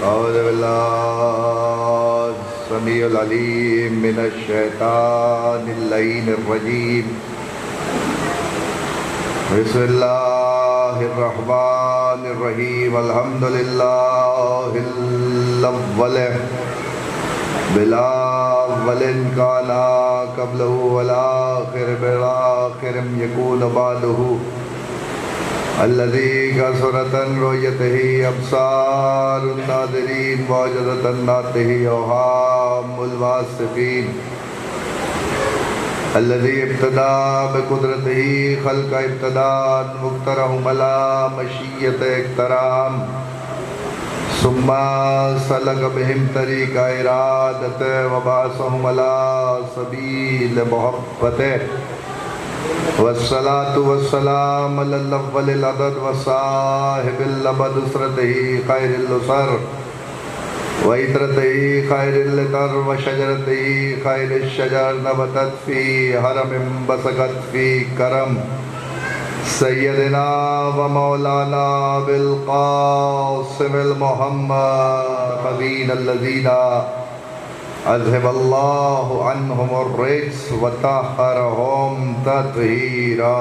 औज़ु बिल्लाहि समीउल अलीम मिनश शैतानिर लईनिर रजीम। बिस्मिल्लाहिर रहमानिर रहीम। अल्हम्दुलिल्लाहिल अव्वल बिला अव्वलिन काना क़ब्लहु वल आखिर बिल आखिर यकून बादहु अल्लज़ी कसरतन रुयतही अब्सारुन नाज़रीन वजदतन नातिही औहामुल वासिफ़ीन अल्लज़ी इब्तदा बिक़ुदरतिही ख़ल्क़ इब्तदान मुक़्तरहुम अला मशीयत इक़्तराम सुम्मा सलक बिहिम तरीक़ इरादत व बासहुम अला सबील मुहब्बत वस्सलातु वस्सलाम अलल अव्वलिल अदद व साहिबिल अबद उसरतिही खैरिल उसर व इतरतिही खैरिल इतर व शजरतिही खैरिश शजर नबतत फी हरमिन बसकत फी करम सय्यदिना व मौलाना बिल क़ासिमिल मुहम्मद नबीन अल्लज़ीना अज़हबल्लाहु अन्हुमुर रिज्स व तहहरहुम तत्हीरा।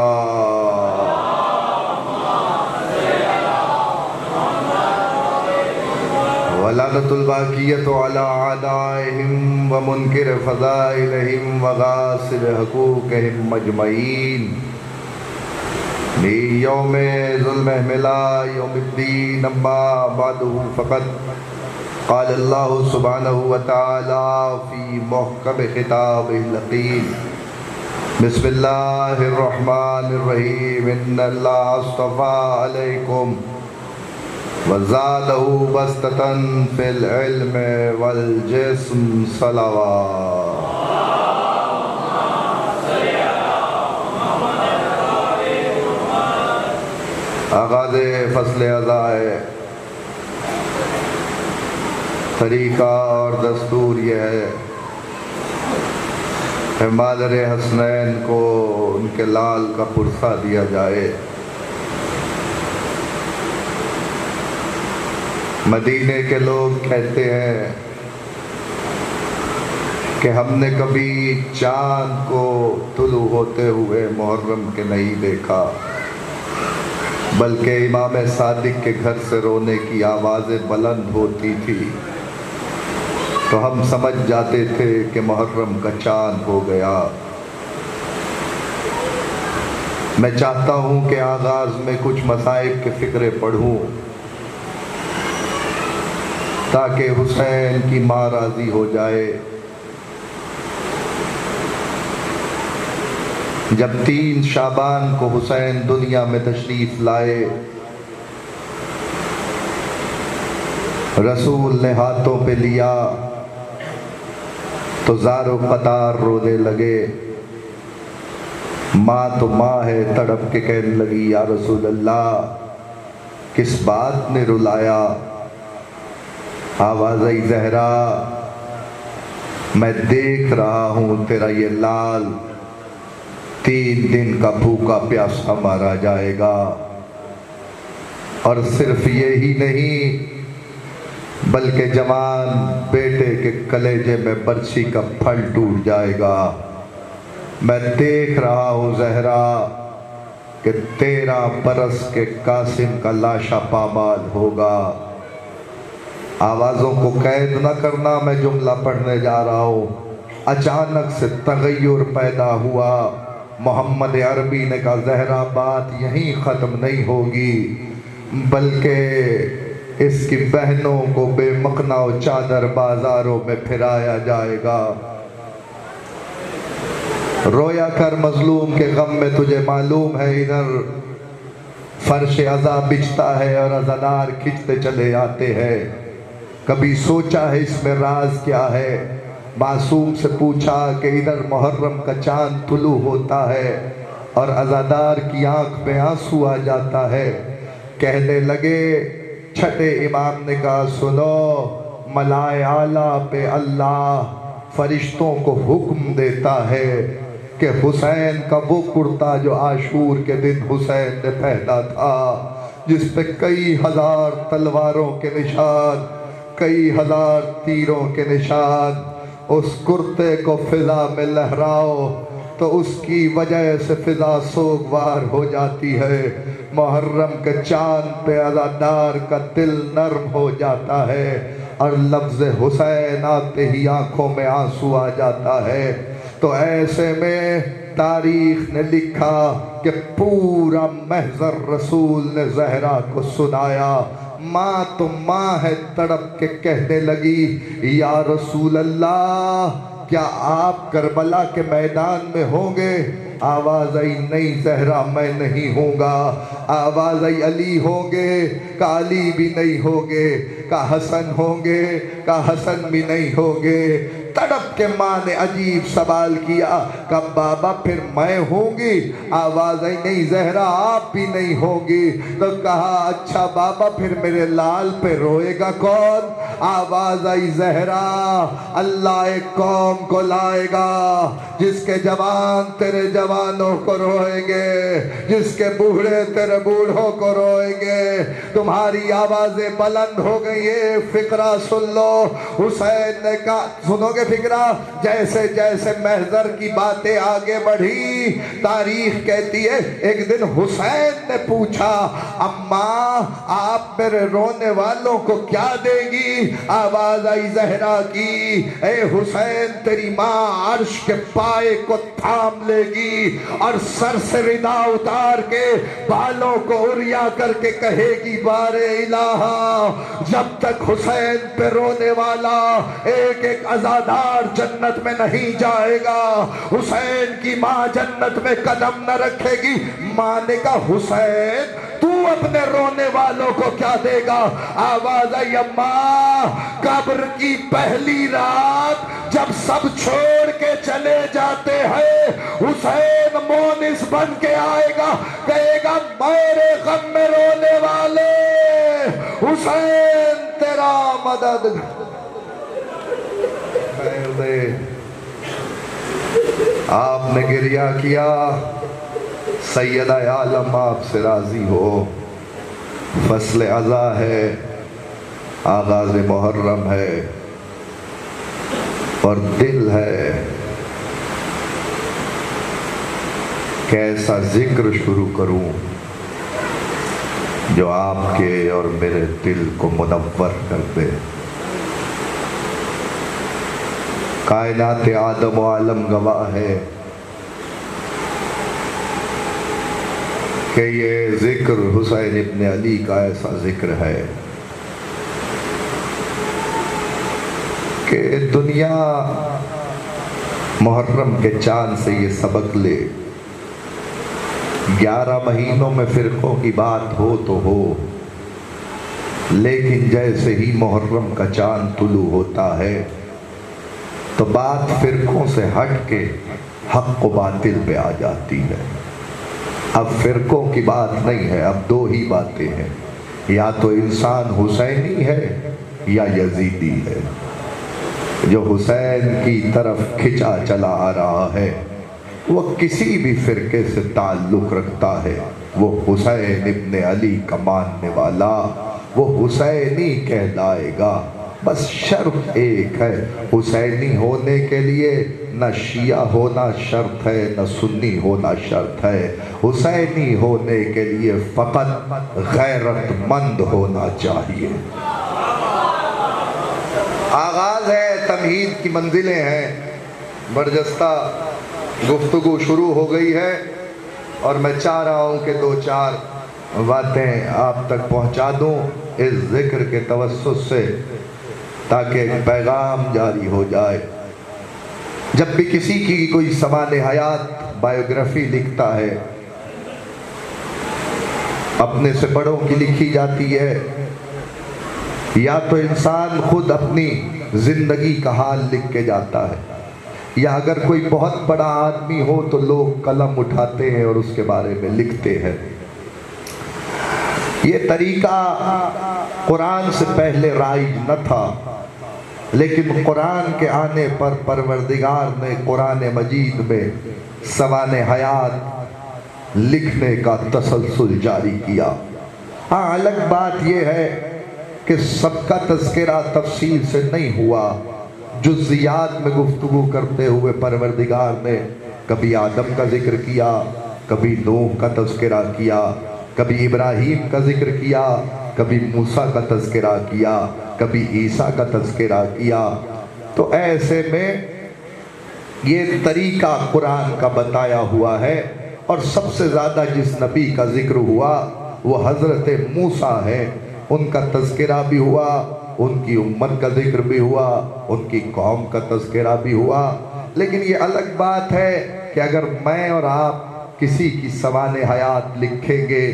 वलानतुल बाक़ियतु अला आदाइहिम व मुनकिर फ़ज़ाइलिहिम व गासिल हुक़ूक़िहिम मजमईन यौमे ज़ुल्म मिला यौमिद्दीन अम्मा बादहु फ़क़त क़ाल अल्लाहु सुब्हानहु व तआला फ़ी मुहकम ख़िताबिहिल हकीम बिस्मिल्लाहिर रहमानिर रहीम इन्नल्लाह अस्तफ़ा अलैकुम व ज़ादहु बस्ततन फ़िल इल्म वल जिस्म सलावत। आगाज़ फ़स्ल अज़ा है। तरीक़ा और दस्तूर यह है कि मादर हसनैन को उनके लाल का पुरसा दिया जाए। मदीने के लोग कहते हैं कि हमने कभी चाँद को तुलू होते हुए मुहर्रम के नहीं देखा, बल्कि इमाम सादिक के घर से रोने की आवाज़ें बुलंद होती थी तो हम समझ जाते थे कि मुहर्रम का चाँद हो गया। मैं चाहता हूँ कि आगाज़ में कुछ मसाइब के फ़िक्रे पढ़ूँ ताकि हुसैन की माँ राज़ी हो जाए। जब 3 शाबान को हुसैन दुनिया में तशरीफ़ लाए, रसूल ने हाथों पे लिया तो ज़ारो क़तार रोने लगे। माँ तो माँ है, तड़प के कहने लगी या रसूल अल्लाह किस बात ने रुलाया। आवाज़ आई ज़हरा मैं देख रहा हूँ तेरा ये लाल 3 दिन का भूखा प्यासा मारा जाएगा, और सिर्फ यही नहीं बल्कि जवान बेटे के कलेजे में बरछी का फल टूट जाएगा। मैं देख रहा हूँ ज़हरा कि 13 बरस के कासिम का लाशा पामाल होगा। आवाज़ों को कैद न करना, मैं जुमला पढ़ने जा रहा हूँ। अचानक से तगय्युर पैदा हुआ। मोहम्मद अरबी ने कहा ज़हरा बात यहीं ख़त्म नहीं होगी बल्कि इसकी बहनों को बेमकना चादर बाज़ारों में फिराया जाएगा। रोया कर मजलूम के गम में, तुझे मालूम है इधर फर्श अज़ा बिछता है और अज़ादार खिंचते चले आते हैं। कभी सोचा है इसमें राज क्या है? मासूम से पूछा कि इधर मुहर्रम का चाँद तुलू होता है और अज़ादार की आँख में आंसू आ जाता है। कहने लगे, छठे इमाम ने कहा सुनो, मलाए आला पे अल्लाह फरिश्तों को हुक्म देता है कि हुसैन का वो कुर्ता जो आशूर के दिन हुसैन ने पहना था, जिस पे कई हजार तलवारों के निशान, कई हजार तीरों के निशान। उस कुर्ते को फिजा में लहराओ तो उसकी वजह से फिजा सोगवार हो जाती है। मुहर्रम के चांद पे अज़ादार का दिल नर्म हो जाता है और लफ्ज़ हुसैन आते ही आंखों में आंसू आ जाता है। तो ऐसे में तारीख ने लिखा कि पूरा महज़र रसूल ने ज़हरा को सुनाया। माँ तो माँ है, तड़प के कहने लगी, या रसूल अल्लाह क्या आप करबला के मैदान में होंगे? आवाज़ आई, नहीं ज़हरा मैं नहीं होऊंगा। आवाज़ आई, अली होंगे? का अली भी नहीं होंगे। का हसन होंगे? का हसन भी नहीं होंगे। तड़प के माँ ने अजीब सवाल किया, कब बाबा फिर मैं होंगी? आवाज़ आई, नहीं ज़हरा आप भी नहीं होंगी। तो कहा अच्छा बाबा फिर मेरे लाल पे रोएगा कौन? आवाज़ आई, ज़हरा अल्लाह एक कौम को लाएगा जिसके जवान तेरे जवानों को रोएंगे, जिसके बूढ़े तेरे बूढ़ों को रोएंगे। तुम्हारी आवाज़ें बुलंद हो गई है, फिक्रा सुन लो। हुसैन ने कहा, सुनोगे फिक्रा? जैसे जैसे महज़र की बातें आगे बढ़ी, तारीख कहती है एक दिन हुसैन ने पूछा, अम्मा आप मेरे रोने वालों को क्या देगी? आवाज़ आई ज़हरा की, ए हुसैन तेरी माँ अर्श के पाए को थाम लेगी और सर से रिदा उतार के बालों को उरिया करके कहेगी, बारे इलाहा जब तक हुसैन पे रोने वाला एक एक अज़ादार जन्नत में नहीं जाएगा, हुसैन की माँ जन्नत में कदम न रखेगी। माँ ने कहा, हुसैन तू अपने रोने वालों को क्या देगा? आवाज़ आई, अम्मा कब्र की पहली रात जब सब छोड़ के चले जाते हैं, हुसैन मोनिस बन के आएगा, कहेगा मेरे गम में रोने वाले, हुसैन तेरा मदद दे। आपने गिरिया किया, सैयदा आलम आपसे राजी हो। फसल अज़ा है, आगाज़ मुहर्रम है और दिल है। कैसा जिक्र शुरू करूं जो आपके और मेरे दिल को मुनव्वर कर दे। कायनात आदम व आलम गवाह है कि ये जिक्र हुसैन इब्न अली का ऐसा जिक्र है कि दुनिया मुहर्रम के चांद से ये सबक ले, 11 महीनों में फिरकों की बात हो तो हो, लेकिन जैसे ही मुहर्रम का चांद तुलू होता है तो बात फिरकों से हट के हक व बातिल पे आ जाती है। अब फिरकों की बात नहीं है, अब दो ही बातें हैं, या तो इंसान हुसैनी है या यजीदी है। जो हुसैन की तरफ खिंचा चला आ रहा है वो किसी भी फिरके से ताल्लुक़ रखता है, वो हुसैन इब्न अली का मानने वाला, वो हुसैनी कहलाएगा। बस शर्त एक है, हुसैनी होने के लिए न शिया होना शर्त है न सुन्नी होना शर्त है। हुसैनी होने के लिए फ़कत गैरतमंद होना चाहिए। आगाज़ है, तमहीद की मंजिलें हैं, बरजस्ता गुफ्तगू शुरू हो गई है और मैं चाह रहा हूँ कि 2-4 बातें आप तक पहुँचा दूँ इस जिक्र के तवस्सुत से, ताकि एक पैगाम जारी हो जाए। जब भी किसी की कोई सवाल हयात बायोग्राफी लिखता है, अपने से बड़ों की लिखी जाती है, या तो इंसान खुद अपनी जिंदगी का हाल लिख के जाता है, या अगर कोई बहुत बड़ा आदमी हो तो लोग कलम उठाते हैं और उसके बारे में लिखते हैं। ये तरीका कुरान से पहले राइज न था, लेकिन कुरान के आने पर परवरदिगार ने कुरान मजीद में सवाल हयात लिखने का तसलसल जारी किया। हाँ, अलग बात यह है कि सबका तज़किरा तफसील से नहीं हुआ। जुज़ियात में गुफ्तगू करते हुए परवरदिगार ने कभी आदम का जिक्र किया, कभी नूह का तज़किरा किया, कभी इब्राहीम का जिक्र किया, कभी मूसा का तज़किरा किया, कभी ईसा का तज़किरा किया। तो ऐसे में ये तरीका कुरान का बताया हुआ है। और सबसे ज़्यादा जिस नबी का जिक्र हुआ वो हज़रत मूसा है। उनका तज़किरा भी हुआ, उनकी उम्मत का जिक्र भी हुआ, उनकी कौम का तज़किरा भी हुआ। लेकिन ये अलग बात है कि अगर मैं और आप किसी की सवाने हयात लिखेंगे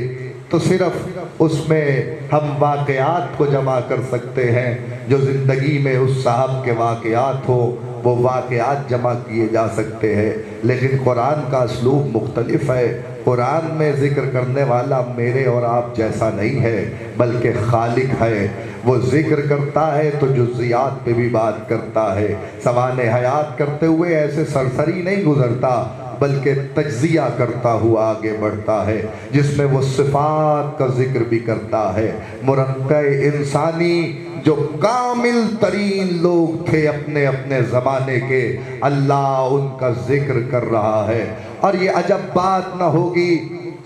तो सिर्फ उसमें हम वाक़यात को जमा कर सकते हैं। जो ज़िंदगी में उस साहब के वाक़यात हो वो वाक़यात जमा किए जा सकते हैं। लेकिन कुरान का असलूब मुख्तलिफ है। कुरान में ज़िक्र करने वाला मेरे और आप जैसा नहीं है, बल्कि खालिक है। वो ज़िक्र करता है तो जुज़ियात पे भी बात करता है। सवाने हयात करते हुए ऐसे सरसरी नहीं गुज़रता, बल्कि तज्ज़िया करता हुआ आगे बढ़ता है, जिसमें वो सिफ़ात का ज़िक्र भी करता है। मुरक्के इंसानी जो कामिल तरीन लोग थे अपने अपने ज़माने के, अल्लाह उनका ज़िक्र कर रहा है। और ये अजब बात न होगी,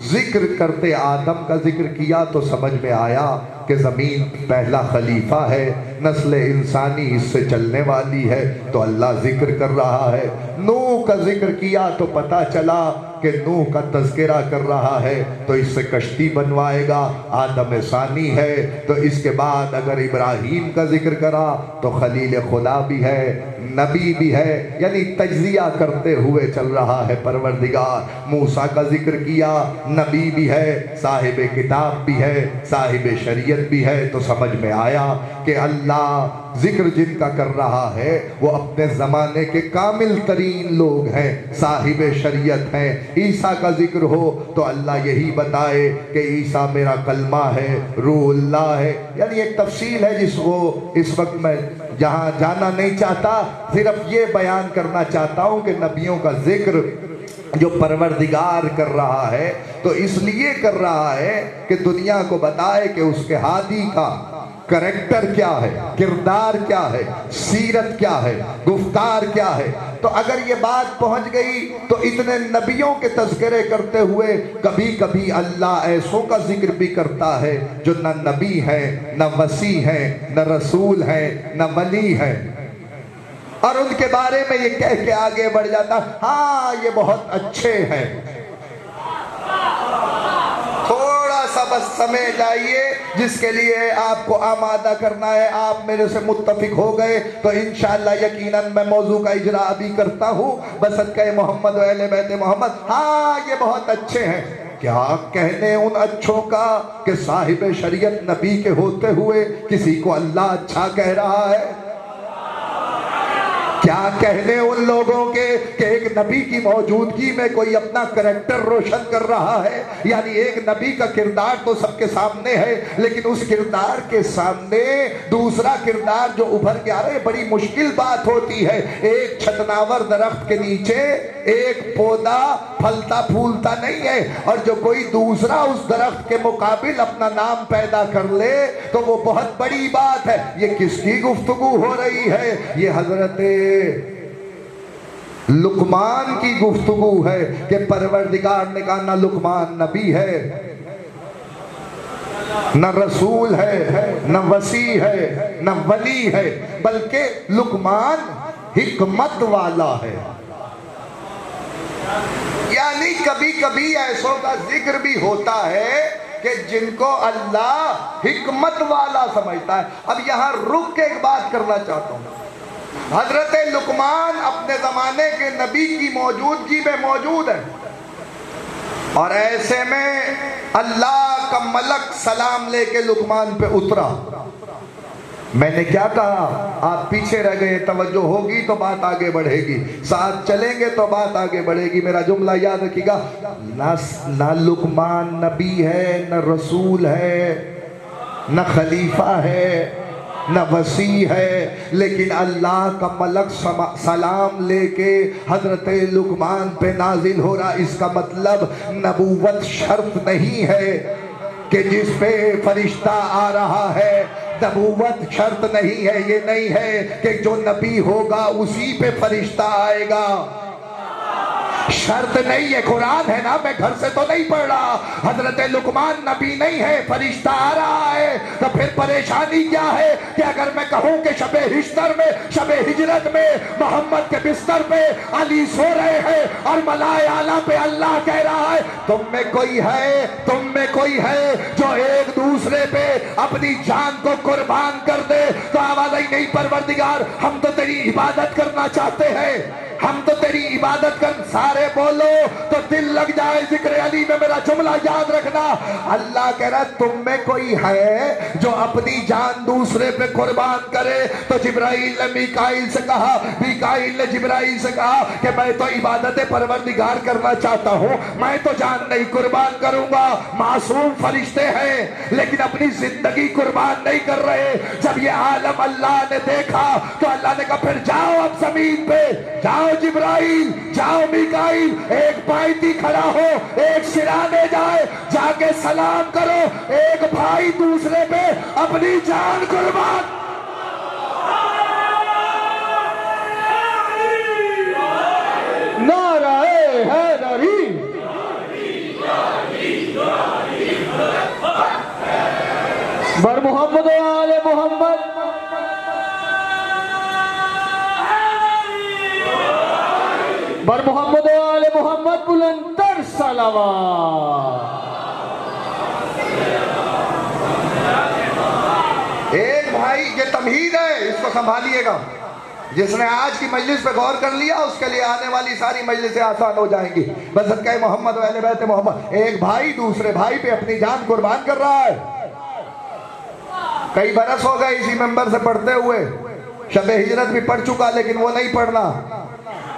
ज़िक्र करते आदम का ज़िक्र किया तो समझ में आया कि ज़मीन पहला खलीफा है, नस्ल इंसानी इससे चलने वाली है, तो अल्लाह ज़िक्र कर रहा है। नूह का ज़िक्र किया तो पता चला कि नूह का तज़किरा कर रहा है, तो इससे कश्ती बनवाएगा। आदम सानी है, तो इसके बाद अगर इब्राहीम का ज़िक्र करा तो खलील खुदा भी है, नबी भी है, यानी तज्ज़िया करते हुए चल रहा है परवरदिगार। मूसा का जिक्र किया, नबी भी है, साहिब किताब भी है, साहिब शरीयत भी है। तो समझ में आया कि अल्लाह जिक्र जिनका कर रहा है वो अपने ज़माने के कामिल तरीन लोग हैं, साहिब शरीयत हैं। ईसा का जिक्र हो तो अल्लाह यही बताए कि ईसा मेरा कलमा है, रूहुल्लाह है। यानी एक तफसील है जिसको इस वक्त मैं जहाँ जाना नहीं चाहता, सिर्फ ये बयान करना चाहता हूँ कि नबियों का जिक्र जो परवरदिगार कर रहा है तो इसलिए कर रहा है कि दुनिया को बताए कि उसके हादी का करैक्टर क्या है, किरदार क्या है, सीरत क्या है, गुफ्तार क्या है। तो अगर ये बात पहुंच गई तो इतने नबियों के तज़किरे करते हुए कभी कभी अल्लाह ऐसों का जिक्र भी करता है जो न नबी है, न वसी है, न रसूल है, न वली है, और उनके बारे में ये कह के आगे बढ़ जाता, हाँ ये बहुत अच्छे हैं। थोड़ा सा बस समय जाइए, जिसके लिए आपको आमादा करना है। आप मेरे से मुत्तफिक हो गए तो इंशाअल्लाह यकीनन मैं मौजू का इजरा अभी करता हूँ। बसदक़े मोहम्मद व अहले बैत मोहम्मद, हाँ ये बहुत अच्छे हैं। क्या कहने उन अच्छों का कि साहिब शरीयत नबी के होते हुए किसी को अल्लाह अच्छा कह रहा है। क्या कहने उन लोगों के कि एक नबी की मौजूदगी में कोई अपना करैक्टर रोशन कर रहा है। यानी एक नबी का किरदार तो सबके सामने है, लेकिन उस किरदार के सामने दूसरा किरदार जो उभर के आ रहा है, बड़ी मुश्किल बात होती है। एक छतनावर दरख्त के नीचे एक पौधा फलता फूलता नहीं है, और जो कोई दूसरा उस दरख्त के मुकाबिल अपना नाम पैदा कर ले तो वो बहुत बड़ी बात है। ये किसकी गुफ्तगू हो रही है? ये हजरत लुकमान की गुफ्तगू है कि परवरदिगार ने कहा ना लुकमान नबी है, न रसूल है, न वसी है, न वली है, बल्कि लुकमान हिकमत वाला है। यानी कभी कभी ऐसों का जिक्र भी होता है कि जिनको अल्लाह हिकमत वाला समझता है। अब यहां रुक के एक बात करना चाहता हूं। हजरत लुकमान अपने जमाने के नबी की मौजूदगी में मौजूद है, और ऐसे में अल्लाह का मलक सलाम लेके लुकमान पे उतरा। मैंने क्या कहा? आप पीछे रह गए, तवज्जो होगी तो बात आगे बढ़ेगी, साथ चलेंगे तो बात आगे बढ़ेगी। मेरा जुमला याद रखिएगा, ना लुकमान नबी है, न रसूल है, न खलीफा है, न वसी है, लेकिन अल्लाह का मलक सलाम लेके हजरत लुकमान पे नाजिल हो रहा। इसका मतलब नबूवत शर्त नहीं है कि जिस पे फरिश्ता आ रहा है नबूवत शर्त नहीं है, ये नहीं है कि जो नबी होगा उसी पे फरिश्ता आएगा, शर्त नहीं है। कुरान है ना, मैं घर से तो नहीं पढ़ रहा। हजरत लुकमान नबी नहीं है, फरिश्ता आ रहा है। तो फिर परेशानी क्या है कि अगर मैं कहूं कि शबे हिज्रत में, शबे हिजरत में मोहम्मद के बिस्तर पे अली सो रहे हैं और मलाए आला पे अल्लाह कह रहा है तुम में कोई है, तुम में कोई है जो एक दूसरे पे अपनी जान को कुर्बान कर दे, तो आवाज ही नहीं परवरदिगार हम तो तेरी इबादत करना चाहते हैं, हम तो तेरी इबादत कर। सारे बोलो तो दिल लग जाए जिक्र अली में। मेरा जुमला याद रखना, अल्लाह कह रहा तुम में कोई है जो अपनी जान दूसरे पे कुर्बान करे। तो जिब्राइल ने मीकाइल से कहा, मीकाइल ने जिब्राइल से कहा कि मैं तो इबादत परवरदिगार करना चाहता हूँ, मैं तो जान नहीं कुर्बान करूंगा। मासूम फरिश्ते हैं लेकिन अपनी जिंदगी कुर्बान नहीं कर रहे। जब ये आलम अल्लाह ने देखा तो अल्लाह ने कहा फिर जाओ अब जमीन पे, जाओ जिब्राइल, जाओ मीकाइल, एक पायती खड़ा हो, एक सिराने जाए, जाके सलाम करो, एक भाई दूसरे पे अपनी जान कुर्बान। नाराए हैदरी, बर मोहम्मद आले मोहम्मद, बर मोहम्मद आले मोहम्मद बुलंदर सलावा। एक भाई ये तमहीद है, इसको संभालिएगा। जिसने आज की मजलिस पे गौर कर लिया उसके लिए आने वाली सारी मजलिसें आसान हो जाएंगी। बस सदक़े मोहम्मद वाले बैत मोहम्मद, एक भाई दूसरे भाई पे अपनी जान कुर्बान कर रहा है। कई बरस हो गए इसी मेंबर से पढ़ते हुए, शबे हिजरत भी पढ़ चुका लेकिन वो नहीं पढ़ना।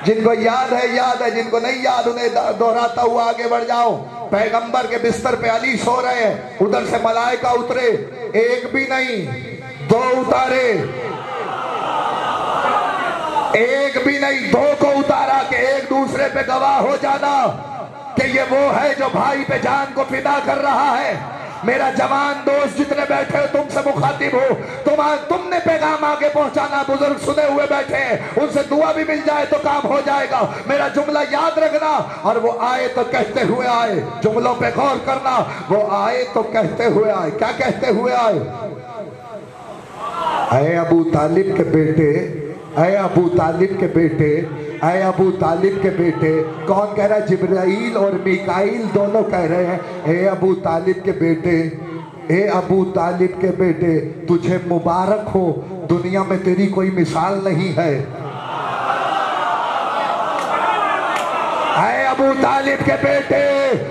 जिनको याद है याद है, जिनको नहीं याद उन्हें दोहराता हुआ आगे बढ़ जाओ। पैगंबर के बिस्तर पे अली सो रहे हैं, उधर से मलाइका उतरे, एक भी नहीं दो उतारे, एक भी नहीं दो को उतारा कि एक दूसरे पे गवाह हो जाना कि ये वो है जो भाई पे जान को फिदा कर रहा है। मेरा जवान दोस्त जितने बैठे हो तुमसे मुखातिब हो, तुमने पैगाम आगे पहुंचाना। बुजुर्ग सुने हुए बैठे हैं, उनसे दुआ भी मिल जाए तो काम हो जाएगा। मेरा जुमला याद रखना, और वो आए तो कहते हुए आए, जुमलों पे गौर करना। वो आए तो कहते हुए आए, क्या कहते हुए आए? ऐ अबू तालिब के बेटे, ऐ अबू तालिब के बेटे, ऐ अबू तालिब के बेटे। कौन कह रहा है? जिब्राइल और मीकाइल दोनों कह रहे हैं, ए अबू तालिब के बेटे, ए अबू तालिब के बेटे, तुझे मुबारक हो, दुनिया में तेरी कोई मिसाल नहीं है। ऐ अबू तालिब के बेटे,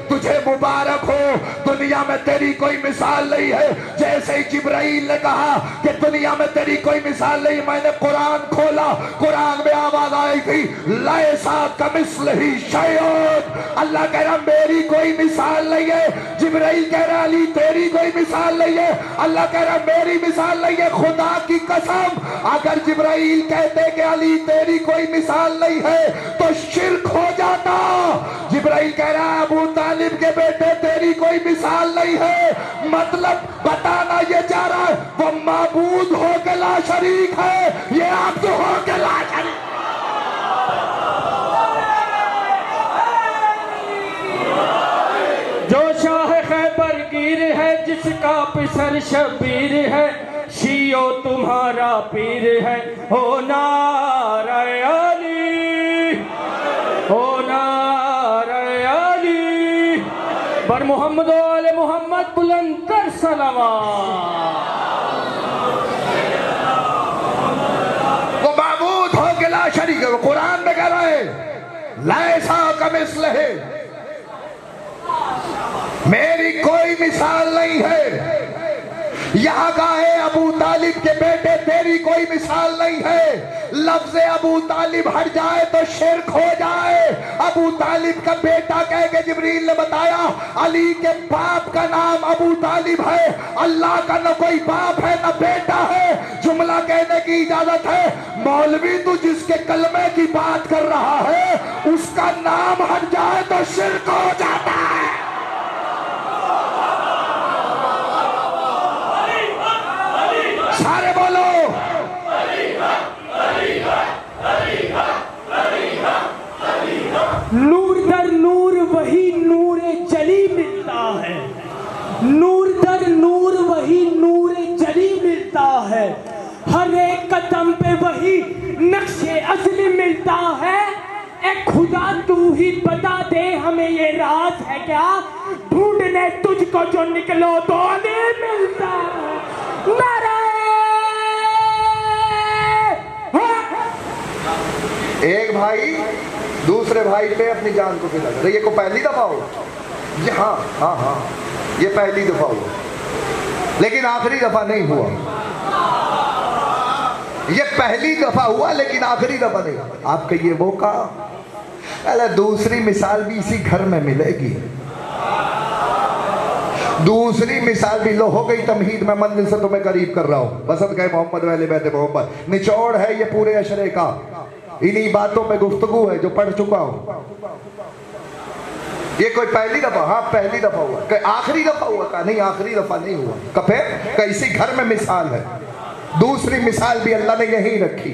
तुझे मुबारक हो, दुनिया में तेरी कोई मिसाल नहीं है। जैसे ही जिब्राइल ने कहा कि दुनिया में तेरी कोई मिसाल नहीं, मैंने कुरान खोला, कुरान में आवाज आई थी लैसा कमिस्लिही शैउन। अल्लाह कह रहा मेरी कोई मिसाल नहीं है। जिब्राइल कह रहा अली तेरी कोई मिसाल नहीं है। अल्लाह कह रहा मेरी मिसाल नहीं है। खुदा की कसम, अगर जिब्राइल कहते कि अली तेरी कोई मिसाल नहीं है तो शिर्क हो जाता। जिब्राइल कह रहा है अबू तालिब के बेटे तेरी कोई मिसाल नहीं है। मतलब बताना ये चाह रहा है वो माबूद हो के ला शरीक है, ये आप तो हो के ला शरीक। जो शाह खैबर गिर है, जिसका पिसर शबीर है, शियो तुम्हारा पीर है। हो नारे अली, हो नारे अली, बर मोहम्मद आले मोहम्मद बुलंदर सलावत। वो माबूद हो के ला शरीक है। वो कुरान में कह रहा है लैसा कमिस्लिही, मेरी कोई मिसाल नहीं है। यहाँ का है अबू तालिब के बेटे तेरी कोई मिसाल नहीं है। लफ्ज़ अबू तालिब हट जाए तो शिर्क हो जाए। अबू तालिब का बेटा कह के जिब्रील ने बताया अली के बाप का नाम अबू तालिब है। अल्लाह का न कोई बाप है न बेटा है। जुमला कहने की इजाजत है। मौलवी तू जिसके कलमे की बात कर रहा है उसका नाम हट जाए तो शिर्क हो जाता है। हर एक कदम पे वही नक्शे असली मिलता है। ए खुदा तू ही बता दे हमें ये राज है क्या, ढूंढने तुझको जो निकलो तो नहीं मिलता। एक भाई दूसरे भाई पे अपनी जान को खिला रहा। ये को पहली दफा हो? ये हाँ, ये पहली दफा हुआ, लेकिन आखिरी दफा नहीं हुआ। ये पहली दफा हुआ लेकिन आखिरी दफा नहीं। आप कहिए वो का अरे दूसरी मिसाल भी इसी घर में मिलेगी। दूसरी मिसाल भी लो हो गई तमहीद। मैं मंजिल से तुम्हें करीब कर रहा हूं। बसंत गए मोहम्मद वाले बैठे मोहम्मद। निचोड़ है ये पूरे अशरे का, इन्हीं बातों में गुफ्तगू है जो पढ़ चुका हूं। ये कोई पहली दफा? हाँ पहली दफा हुआ। आखिरी दफा हुआ? का नहीं, आखिरी दफा नहीं हुआ। कफे का इसी घर में मिसाल है। दूसरी मिसाल भी अल्लाह ने यहीं रखी।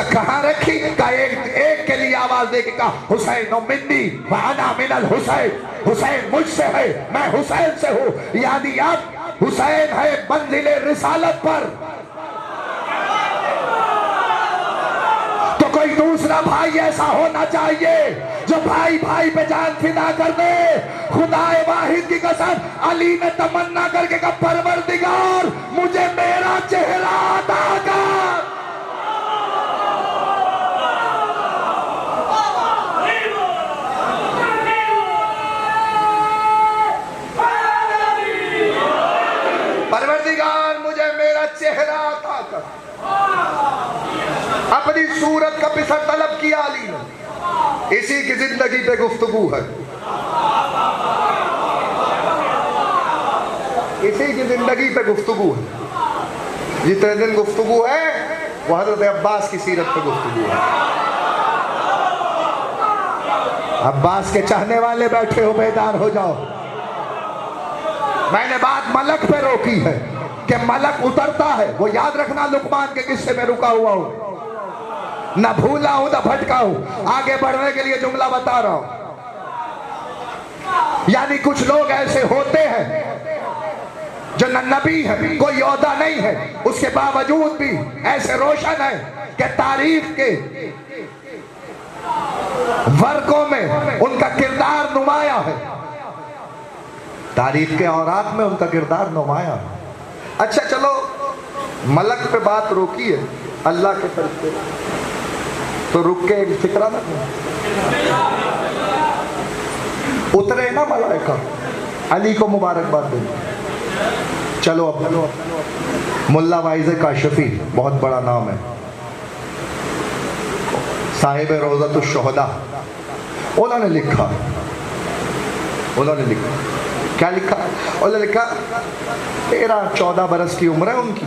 कहाँ रखी? का एक के लिए आवाज दे के कहा हुसैन मिन्नी व अना मिनल हुसैन, हुसैन मुझसे है, मैं हुसैन से हूं। यानी अब हुसैन है मंजिले रिसालत पर, तो कोई दूसरा भाई ऐसा होना चाहिए जो भाई भाई पे जान फिदा कर दे। खुदाए वाहिद की कसम, अली ने तमन्ना करके कहा परवरदिगार मुझे मेरा चेहरा अता कर। परवरदिगार मुझे मेरा चेहरा अता कर। अपनी सूरत का पिसर तलब किया अली ने। इसी की जिंदगी पे गुफ्तगू है, इसी की जिंदगी पे गुफ्तगू है। जितने दिन गुफ्तगू है वो हजरत अब्बास की सीरत पे गुफ्तगू है। अब्बास के चाहने वाले बैठे हो, बेदार हो जाओ। मैंने बात मलक पे रोकी है कि मलक उतरता है। वो याद रखना, लुकमान के किस्से में रुका हुआ हूं, ना भूला हूं ना भटका हूं। आगे बढ़ने के लिए जुमला बता रहा हूं। यानी कुछ लोग ऐसे होते हैं जो न नबी है, कोई ओहदा नहीं है, उसके बावजूद भी ऐसे रोशन है कि तारीख के वर्गों में उनका किरदार नुमाया है। तारीख के औरात में उनका किरदार नुमाया है। अच्छा चलो, मलक पे बात रोकी है, अल्लाह के फरिश्ते तो रुक के एक फिक्रा ना उतरे ना मलाइका, अली को मुबारकबाद दे। चलो अब मुल्ला वाइज़ काशिफी, बहुत बड़ा नाम है, साहिब रोज़तुश शुहदा। उन्होंने लिखा क्या लिखा? उन्होंने लिखा 13-14 बरस की उम्र है उनकी,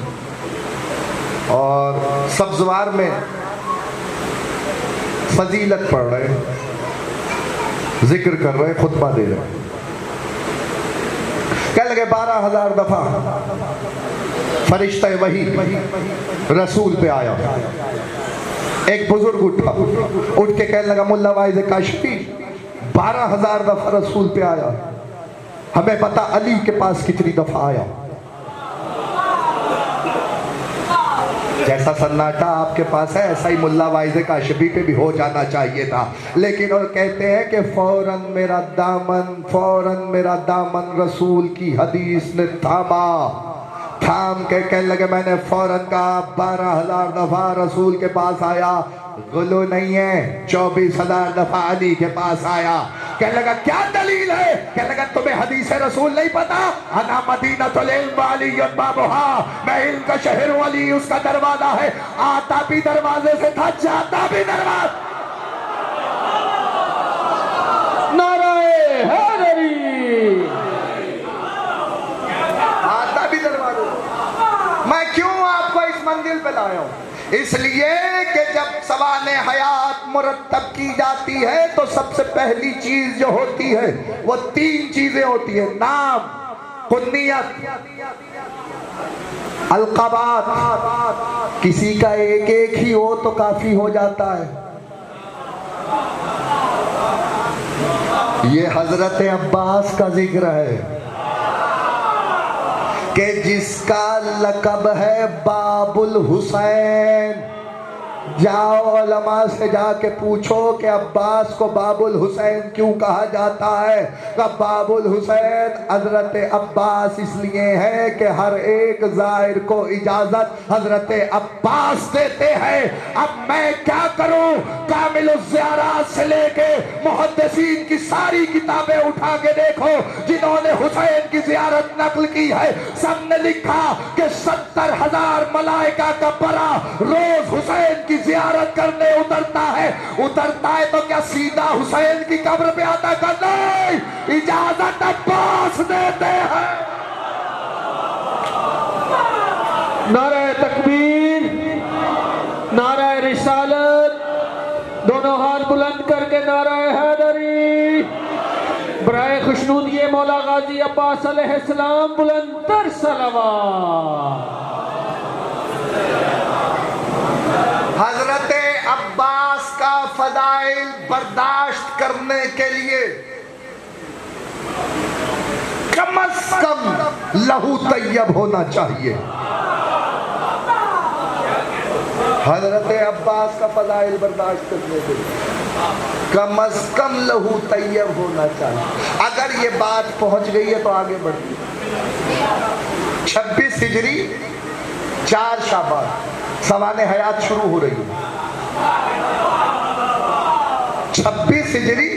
और सब्जवार में फजीलत पढ़ रहे, जिक्र कर रहे, खुतबा दे रहे। क्या लगे 12,000 दफा फरिश्ता वही रसूल पे आया। एक बुजुर्ग उठ के कहने लगा, मुल्ला वाइज़ काशिफी 12,000 दफा रसूल पे आया, हमें पता अली के पास कितनी दफा आया। जैसा सन्नाटा आपके पास है ऐसा ही मुल्ला वाइज़ काशिफी पे भी हो जाना चाहिए था। लेकिन और कहते हैं कि फौरन मेरा दामन रसूल की हदीस ने थाम के कहने लगे, मैंने फौरन कहा 12,000 दफा रसूल के पास आया, गुलू नहीं है, 24,000 दफा अली के पास आया। कहने लगा क्या दलील है? कहने लगा तुम्हें हदीस रसूल नहीं पता? अना मदीनतुल इल्म व अलियुन बाबुहा, मैं इल्म का शहर हूं, अली उसका दरवाजा है। आता भी दरवाजे से था, जाता भी दरवाजा। नाराए हैदरी। आता भी दरवाजे। मैं क्यों आपको इस मंजिल पे लाया हूं? इसलिए कि जब सवाने हयात मुरतब की जाती है तो सबसे पहली चीज जो होती है वो 3 चीजें होती है, नाम, कुन्नियत, अलक़ाबात। किसी का एक ही हो तो काफी हो जाता है। ये हजरत अब्बास का जिक्र है। कि जिसका लक़ब है बाबुल हुसैन, जाओ उलमा से जाके पूछो कि अब्बास को बाबुल हुसैन क्यों कहा जाता है। कि बाबुल हुसैन हजरत अब्बास इसलिए है कि हर एक ज़ाहिर को इजाजत हजरत अब्बास देते हैं। अब मैं क्या करूं, कामिलुज़्ज़ियारात से लेके मुहद्दिसीन की सारी किताबें उठा के देखो, जिन्होंने हुसैन की ज़ियारत नकल की है, सबने लिखा कि 70,000 मलाइका का परा रोज हुसैन की ज़ियारत करने उतरता है तो क्या सीधा हुसैन की कब्र पे आता का? नहीं, इजाजत अब्बास देते हैं। नारे तकबीर, नारे रिसालत, दोनों हाथ बुलंद करके नारे हैदरी, बराए खुशनूदी मौला गाजी अब्बास अलैहिस्सलाम बुलंद तर सलावत। हजरत अब्बास का फदाइल बर्दाश्त करने के लिए कम से कम लहू तैयब होना चाहिए। हजरत अब्बास का फदाइल बर्दाश्त करने के लिए कम से कम लहू तैयब होना चाहिए। अगर ये बात पहुंच गई है तो आगे बढ़ती है। 26 हिजरी 4 शाबान सवाने हयात शुरू हो रही है। 26 हिजरी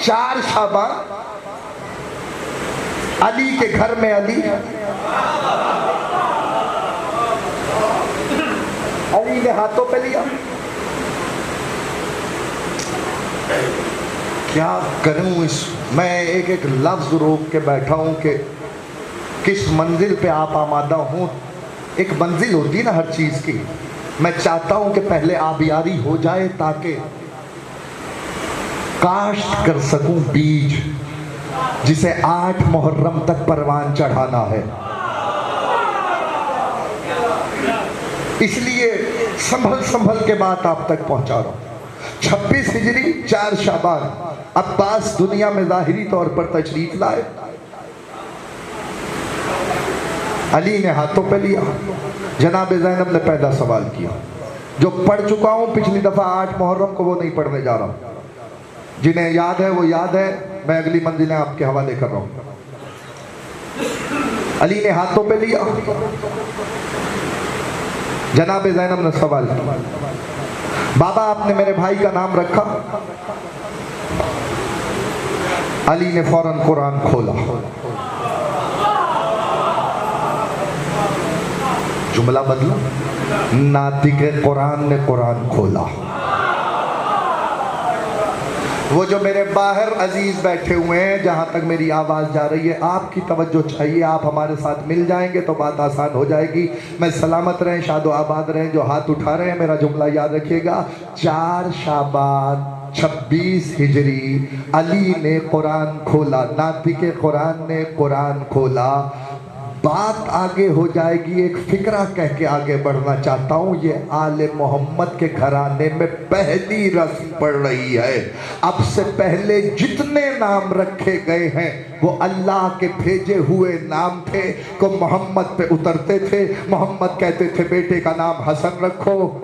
4 शाबान अली के घर में अली ने हाथों पे लिया। क्या करूं इस, मैं एक एक लफ्ज रोक के बैठा हूं कि किस मंजिल पे आप आमादा हूं। एक मंजिल होती ना हर चीज की। मैं चाहता हूं कि पहले आबियारी हो जाए ताकि काश्त कर सकूं बीज, जिसे 8 मुहर्रम तक परवान चढ़ाना है। इसलिए संभल संभल के बात आप तक पहुंचा रहा हूं। 26 हिजरी 4 शाबान अब्बास दुनिया में जाहिरी तौर पर तशरीफ लाए। अली ने हाथों पे लिया। जनाब ज़ैनब ने पहला सवाल किया, जो पढ़ चुका हूं पिछली दफा 8 मुहर्रम को, वो नहीं पढ़ने जा रहा हूं। जिन्हें याद है वो याद है, मैं अगली मंजिलें आपके हवाले कर रहा हूं। अली ने हाथों पे लिया। जनाब ज़ैनब ने सवाल किया, बाबा आपने मेरे भाई का नाम रखा? अली ने फौरन कुरान खोला। जुमला बदला, नातिके कुरान ने कुरान खोला। वो जो मेरे बाहर अजीज बैठे हुए हैं, जहां तक मेरी आवाज़ जा रही है, आपकी तवज्जो चाहिए। आप हमारे साथ मिल जाएंगे तो बात आसान हो जाएगी। मैं सलामत रहें, शादो आबाद रहें। जो हाथ उठा रहे हैं मेरा जुमला याद रखिएगा। 4 शाबान 26 हिजरी अली ने कुरान खोला, नातिके कुरान ने कुरान खोला। बात आगे हो जाएगी। एक फिक्रा कह के आगे बढ़ना चाहता हूँ। ये आले मोहम्मद के घराने में पहली रस्म पड़ रही है। अब से पहले जितने नाम रखे गए हैं वो अल्लाह के भेजे हुए नाम थे, को मोहम्मद पे उतरते थे। मोहम्मद कहते थे बेटे का नाम हसन रखो,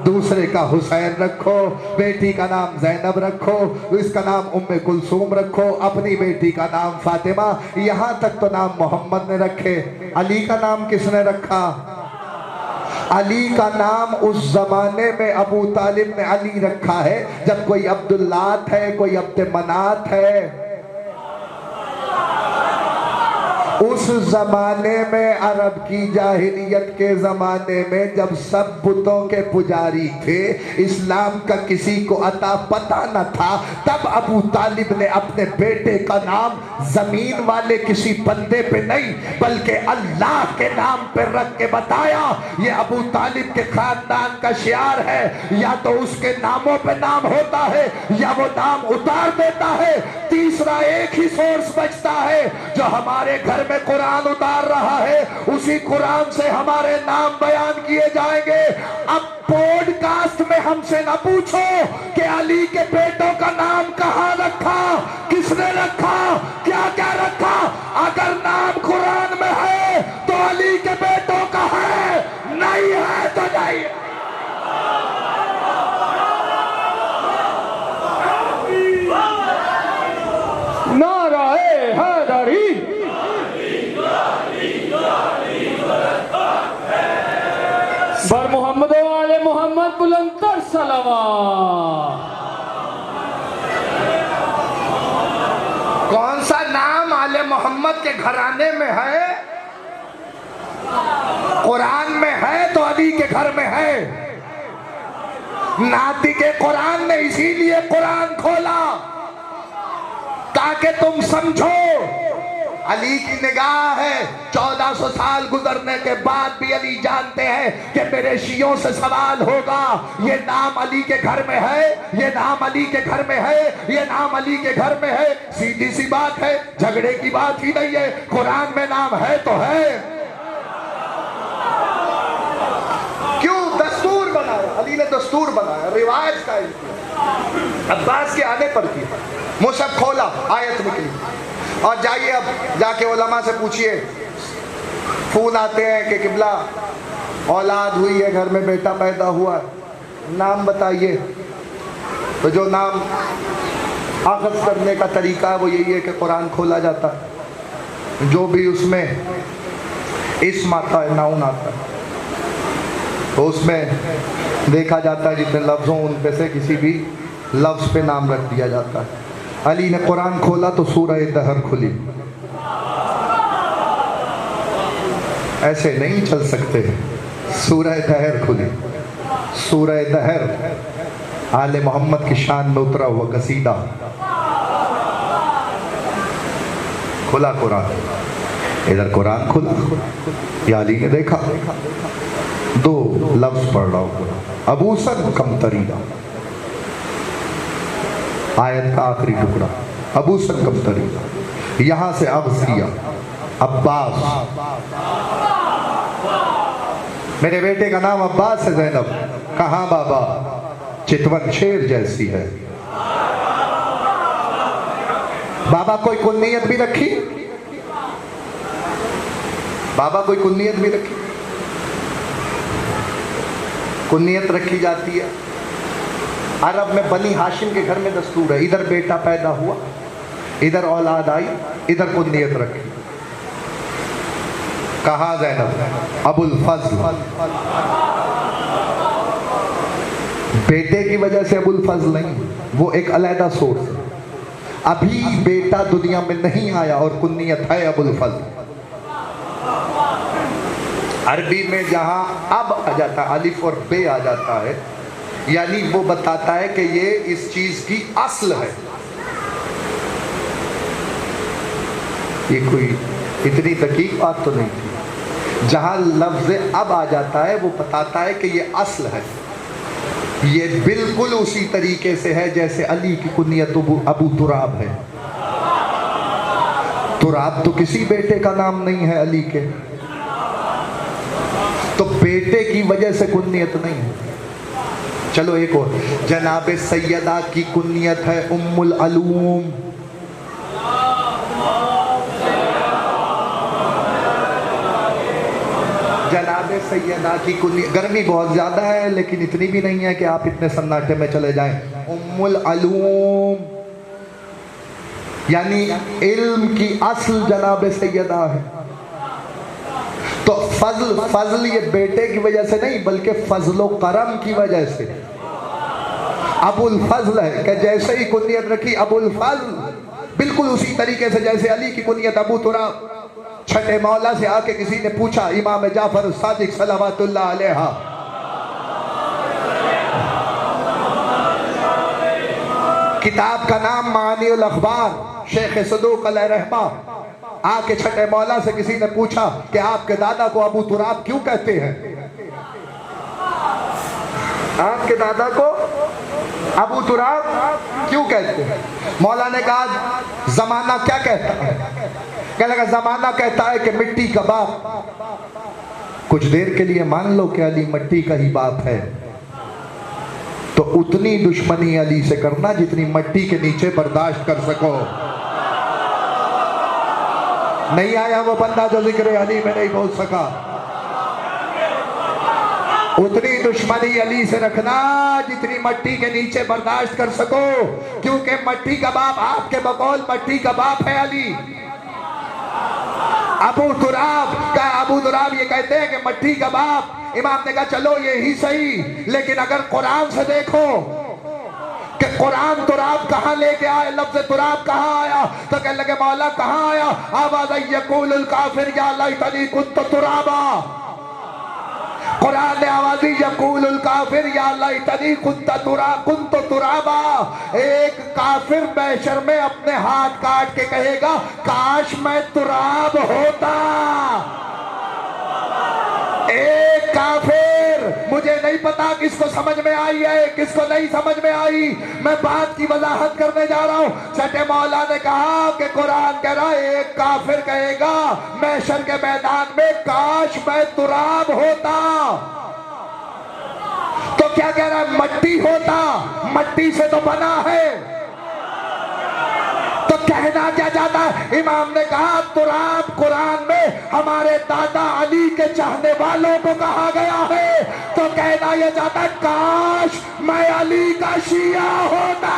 दूसरे का हुसैन रखो, बेटी का नाम ज़ैनब रखो, इसका नाम उम्मे कुलसूम रखो, अपनी बेटी का नाम फातिमा। यहाँ तक तो नाम मोहम्मद ने रखे। अली का नाम किसने रखा? अली का नाम उस जमाने में अबू तालिब ने अली रखा है। जब कोई अब्दुल्लात है, कोई अब्द मनात है। उस जमाने में, अरब की जाहिलियत के जमाने में, जब सब बुतों के पुजारी थे, इस्लाम का किसी को अता पता न था, तब अबू तालिब ने अपने बेटे का नाम जमीन वाले किसी बंदे पे नहीं बल्कि अल्लाह के नाम पे रख के बताया। ये अबू तालिब के खानदान का शियार है। या तो उसके नामों पे नाम होता है या वो नाम उतार देता है। तीसरा एक ही सोर्स बचता है जो हमारे घर में कुरान उतार रहा है। उसी कुरान से हमारे नाम बयान किए जाएंगे। अब पॉडकास्ट में हमसे न पूछो कि अली के बेटों का नाम कहां रखा, किसने रखा, क्या क्या रखा। अगर नाम कुरान में है तो चाहिए। नाराए हैदरी। बर मोहम्मद वाले मोहम्मद बुलंदर सलावत। कौन सा नाम आले मोहम्मद के घराने में है? कुरान में है तो अली के घर में है। नाती के कुरान ने इसीलिए कुरान खोला ताकि तुम समझो अली की निगाह है। 1400 साल गुजरने के बाद भी अली जानते हैं कि मेरे शियों से सवाल होगा, ये नाम अली के घर में है, ये नाम अली के घर में है, ये नाम अली के घर में है। सीधी सी बात है, झगड़े की बात ही नहीं है। कुरान में नाम है तो है। क्यों दस्तूर बनाया? अली ने दस्तूर बनाया, रिवाज का अब्बास के आने पर की। मुसहफ खोला, आयत निकली, और जाइए अब जाके उलमा से पूछिए। फोन आते हैं कि किबला औलाद हुई है, घर में बेटा पैदा हुआ है, नाम बताइए। तो जो नाम आखिर करने का तरीका है वो यही है कि कुरान खोला जाता है, जो भी उसमें इस्म आता है, नाउन आता है, तो उसमें देखा जाता है जितने लफ्ज़ हों उन पे से किसी भी लफ्ज़ पे नाम रख दिया जाता है। अली ने कुरान खोला तो सूरह दहर खुली। ऐसे नहीं चल सकते। सूरह दहर खुली। सूरह दहर आले मोहम्मद की शान में उतरा हुआ कसीदा खुला कुरान। इधर कुरान खुला, या अली ने देखा, दो लफ्ज पढ़ रहा हूँ, अबूसन कम तरीदा, आयत का आखिरी टुकड़ा, अबूसन कम तरीदा, यहां से अब्स किया, अब्बास, मेरे बेटे का नाम अब्बास है। ज़ैनब, कहाँ बाबा? चितवन शेर जैसी है। बाबा कोई कुन्नियत भी रखी? बाबा कोई कुन्नियत भी रखी? कुन्नियत रखी जाती है। अरब में बनी हाशिम के घर में दस्तूर है, इधर बेटा पैदा हुआ, इधर औलाद आई, इधर कुन्नियत रखी। कहा ज़ैनब अबुल फज़ल, बेटे की वजह से अबुल फज़ल नहीं, वो एक अलहदा सोर्स है। अभी बेटा दुनिया में नहीं आया और कुन्नियत है अबुल फज़ल। अरबी में जहां अब आ जाता है, अलिफ और बे आ जाता है, यानी वो बताता है कि ये इस चीज की असल है। ये कोई इतनी दकीक बात तो नहीं थी। जहां लफ्ज अब आ जाता है वो बताता है कि ये असल है। ये बिल्कुल उसी तरीके से है जैसे अली की कुनियत अबू तुराब है। तुराब तो किसी बेटे का नाम नहीं है अली के, तो बेटे की वजह से कुनियत नहीं है। चलो एक और, जनाब सैयदा की कुनियत है उम्मुल अलूम। जनाब सैयदा की कुनियत, गर्मी बहुत ज़्यादा है लेकिन इतनी भी नहीं है कि आप इतने सन्नाटे में चले जाएं। उम्मुल अलूम यानी इल्म की असल जनाब सैयदा है। तो फजल ये बेटे की वजह से नहीं बल्कि फजलो करम की वजह से अबुल फजल है कि जैसे ही कुनियत रखी अबुल फजल, बिल्कुल उसी तरीके से जैसे अली की कुनियत अबू तुराब। छठे मौला से आके किसी ने पूछा, इमाम जाफर सादिक सलावतुल्लाह अलैहा, किताब का नाम मानिउल अखबार, शेख सदूक अलैहिर्रहमा। आके छठे मौला से किसी ने पूछा कि आपके दादा को अबू तुराब क्यों कहते हैं? आपके दादा को अबू तुराब क्यों कहते हैं? मौला ने कहा जमाना क्या कहता है? कहने लगा जमाना कहता है कि मिट्टी का बाप। कुछ देर के लिए मान लो कि अली मिट्टी का ही बाप है, तो उतनी दुश्मनी अली से करना जितनी मिट्टी के नीचे बर्दाश्त कर सको। नहीं आया वो बंदा जो जिक्र अली में नहीं बोल सका। उतनी दुश्मनी अली से रखना जितनी मट्टी के नीचे बर्दाश्त कर सको, क्योंकि मट्टी का बाप, आपके बकौल मट्टी का बाप है अली। अबू दुराब ये कहते हैं कि मट्टी का बाप। इमाम ने कहा चलो ये ही सही, लेकिन अगर कुरान से देखो कि कुरान तुराब कहाँ लेके आए, लफ्ज़ तुराब कहाँ आया, तो कहने लगे मौला कहाँ आया, आवाज़ यक़ूलुल काफ़िर या लैतनी कुन्तु तुराबा। कुरान ने आवाज़ दी यक़ूलुल काफ़िर या लैतनी कुन्तु तुराबा। एक काफिर महशर में अपने हाथ काट के कहेगा काश मैं तुराब होता। एक काफिर, मुझे नहीं पता किसको समझ में आई है किसको नहीं समझ में आई, मैं बात की वजाहत करने जा रहा हूं। छठे मौला ने कहा कि कुरान कह रहा है एक काफिर कहेगा महशर के मैदान में काश मैं तुराब होता। तो क्या कह रहा है, मट्टी होता, मट्टी से तो बना है। तो कहना क्या चाहता है, इमाम ने कहा तुराब कुरान में हमारे दादा अली के चाहने वालों को कहा गया है। तो कहना यह चाहता है काश मैं अली का शिया होता।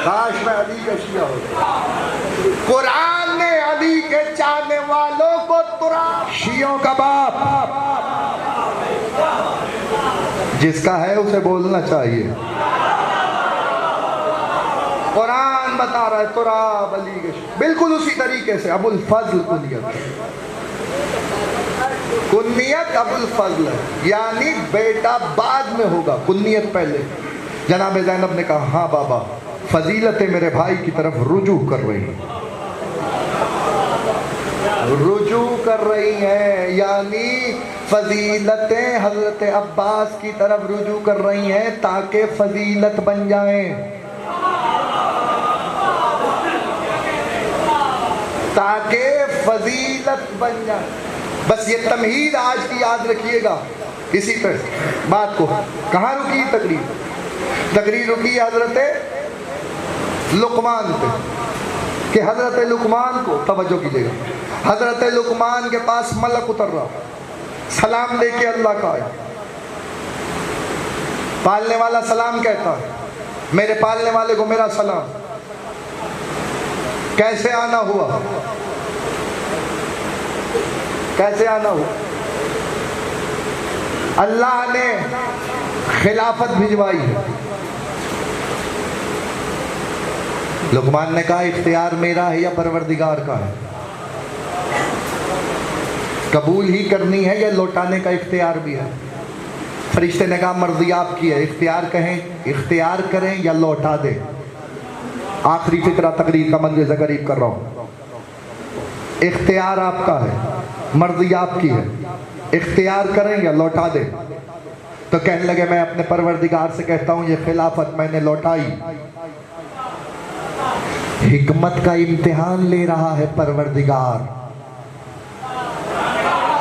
काश मैं अली का शिया होता। कुरान ने अली के चाहने वालों को तुराब, शियों का बाप। जिसका है उसे बोलना चाहिए। कुरान बता रहा है तुराब अली के शिया, बिल्कुल उसी तरीके से अबुल फजल कुन्नियत अबुल फजल, यानी बेटा बाद में होगा, कुन्नियत पहले। जनाब ज़ैनब ने कहा हाँ बाबा, फजीलतें मेरे भाई की तरफ रुजू कर रही हैं, रुजू कर रही हैं, यानी फजीलतें हजरत अब्बास की तरफ रुजू कर रही हैं ताकि फजीलत बन जाएं, ताकि फजीलत बन जाए। बस ये तमहीद आज की याद रखिएगा। इसी पर बात को कहाँ रुकी तकरीर रुकी हजरत लुकमान पे, कि हजरत लुकमान को तवज्जो कीजिएगा, हजरत लुकमान के पास मलक उतर रहा, सलाम लेके अल्लाह का आया। पालने वाला सलाम कहता है, मेरे पालने वाले को मेरा सलाम। कैसे आना हुआ, कैसे आना हुआ, अल्लाह ने खिलाफत भिजवाई है। लुकमान ने कहा इख्तियार मेरा है या परवरदिगार का है, कबूल ही करनी है या लौटाने का इख्तियार भी है। फरिश्ते ने कहा मर्जी आपकी है, इख्तियार कहें, इख्तियार करें या लौटा दें। आखिरी फिक्रा तकरीर का मंजिल से करीब कर रहा हूँ। इख्तियार आपका है, मर्जी आपकी है, इख्तियार करें या लौटा दें। तो कहने लगे मैं अपने परवरदिगार से कहता हूँ ये खिलाफत मैंने लौटाई। हिकमत का इम्तिहान ले रहा है परवरदिगार,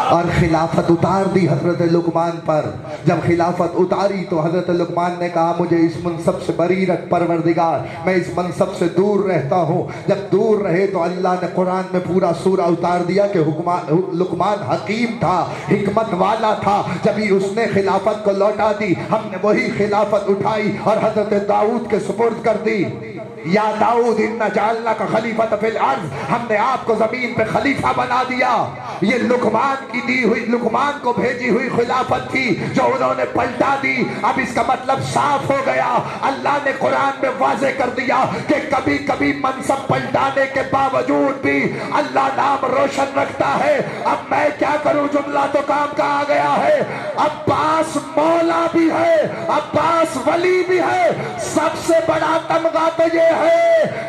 और खिलाफत उतार दी हजरत लुकमान पर। जब खिलाफत उतारी तो हजरत लुकमान ने कहा मुझे इस मनसब से बरी रख परवरदिगार, मैं इस मनसब से दूर रहता हूँ। जब दूर रहे तो अल्लाह ने कुरान में पूरा सूरा उतार दिया कि लुकमान हकीम था, हिकमत वाला था। जब ही उसने खिलाफत को लौटा दी, हमने वही खिलाफत उठाई और हजरत दाऊद के सुपुर्द कर दी। या दाऊद इन्ना जालना का खलीफत फिल अर्ज़, हमने आपको जमीन पे खलीफा बना दिया। ये लुकमान की दी हुई, लुकमान को भेजी हुई खिलाफत थी जो उन्होंने पलटा दी। अब इसका मतलब साफ हो गया, अल्लाह ने कुरान में वाज़े कर दिया कि कभी कभी मनसब पलटाने के बावजूद भी अल्लाह नाम रोशन रखता है। अब मैं क्या करूं, जुमला तो काम का आ गया है। अब्बास मौला भी है, अब्बास वली भी है। सबसे बड़ा तमगा तो ये है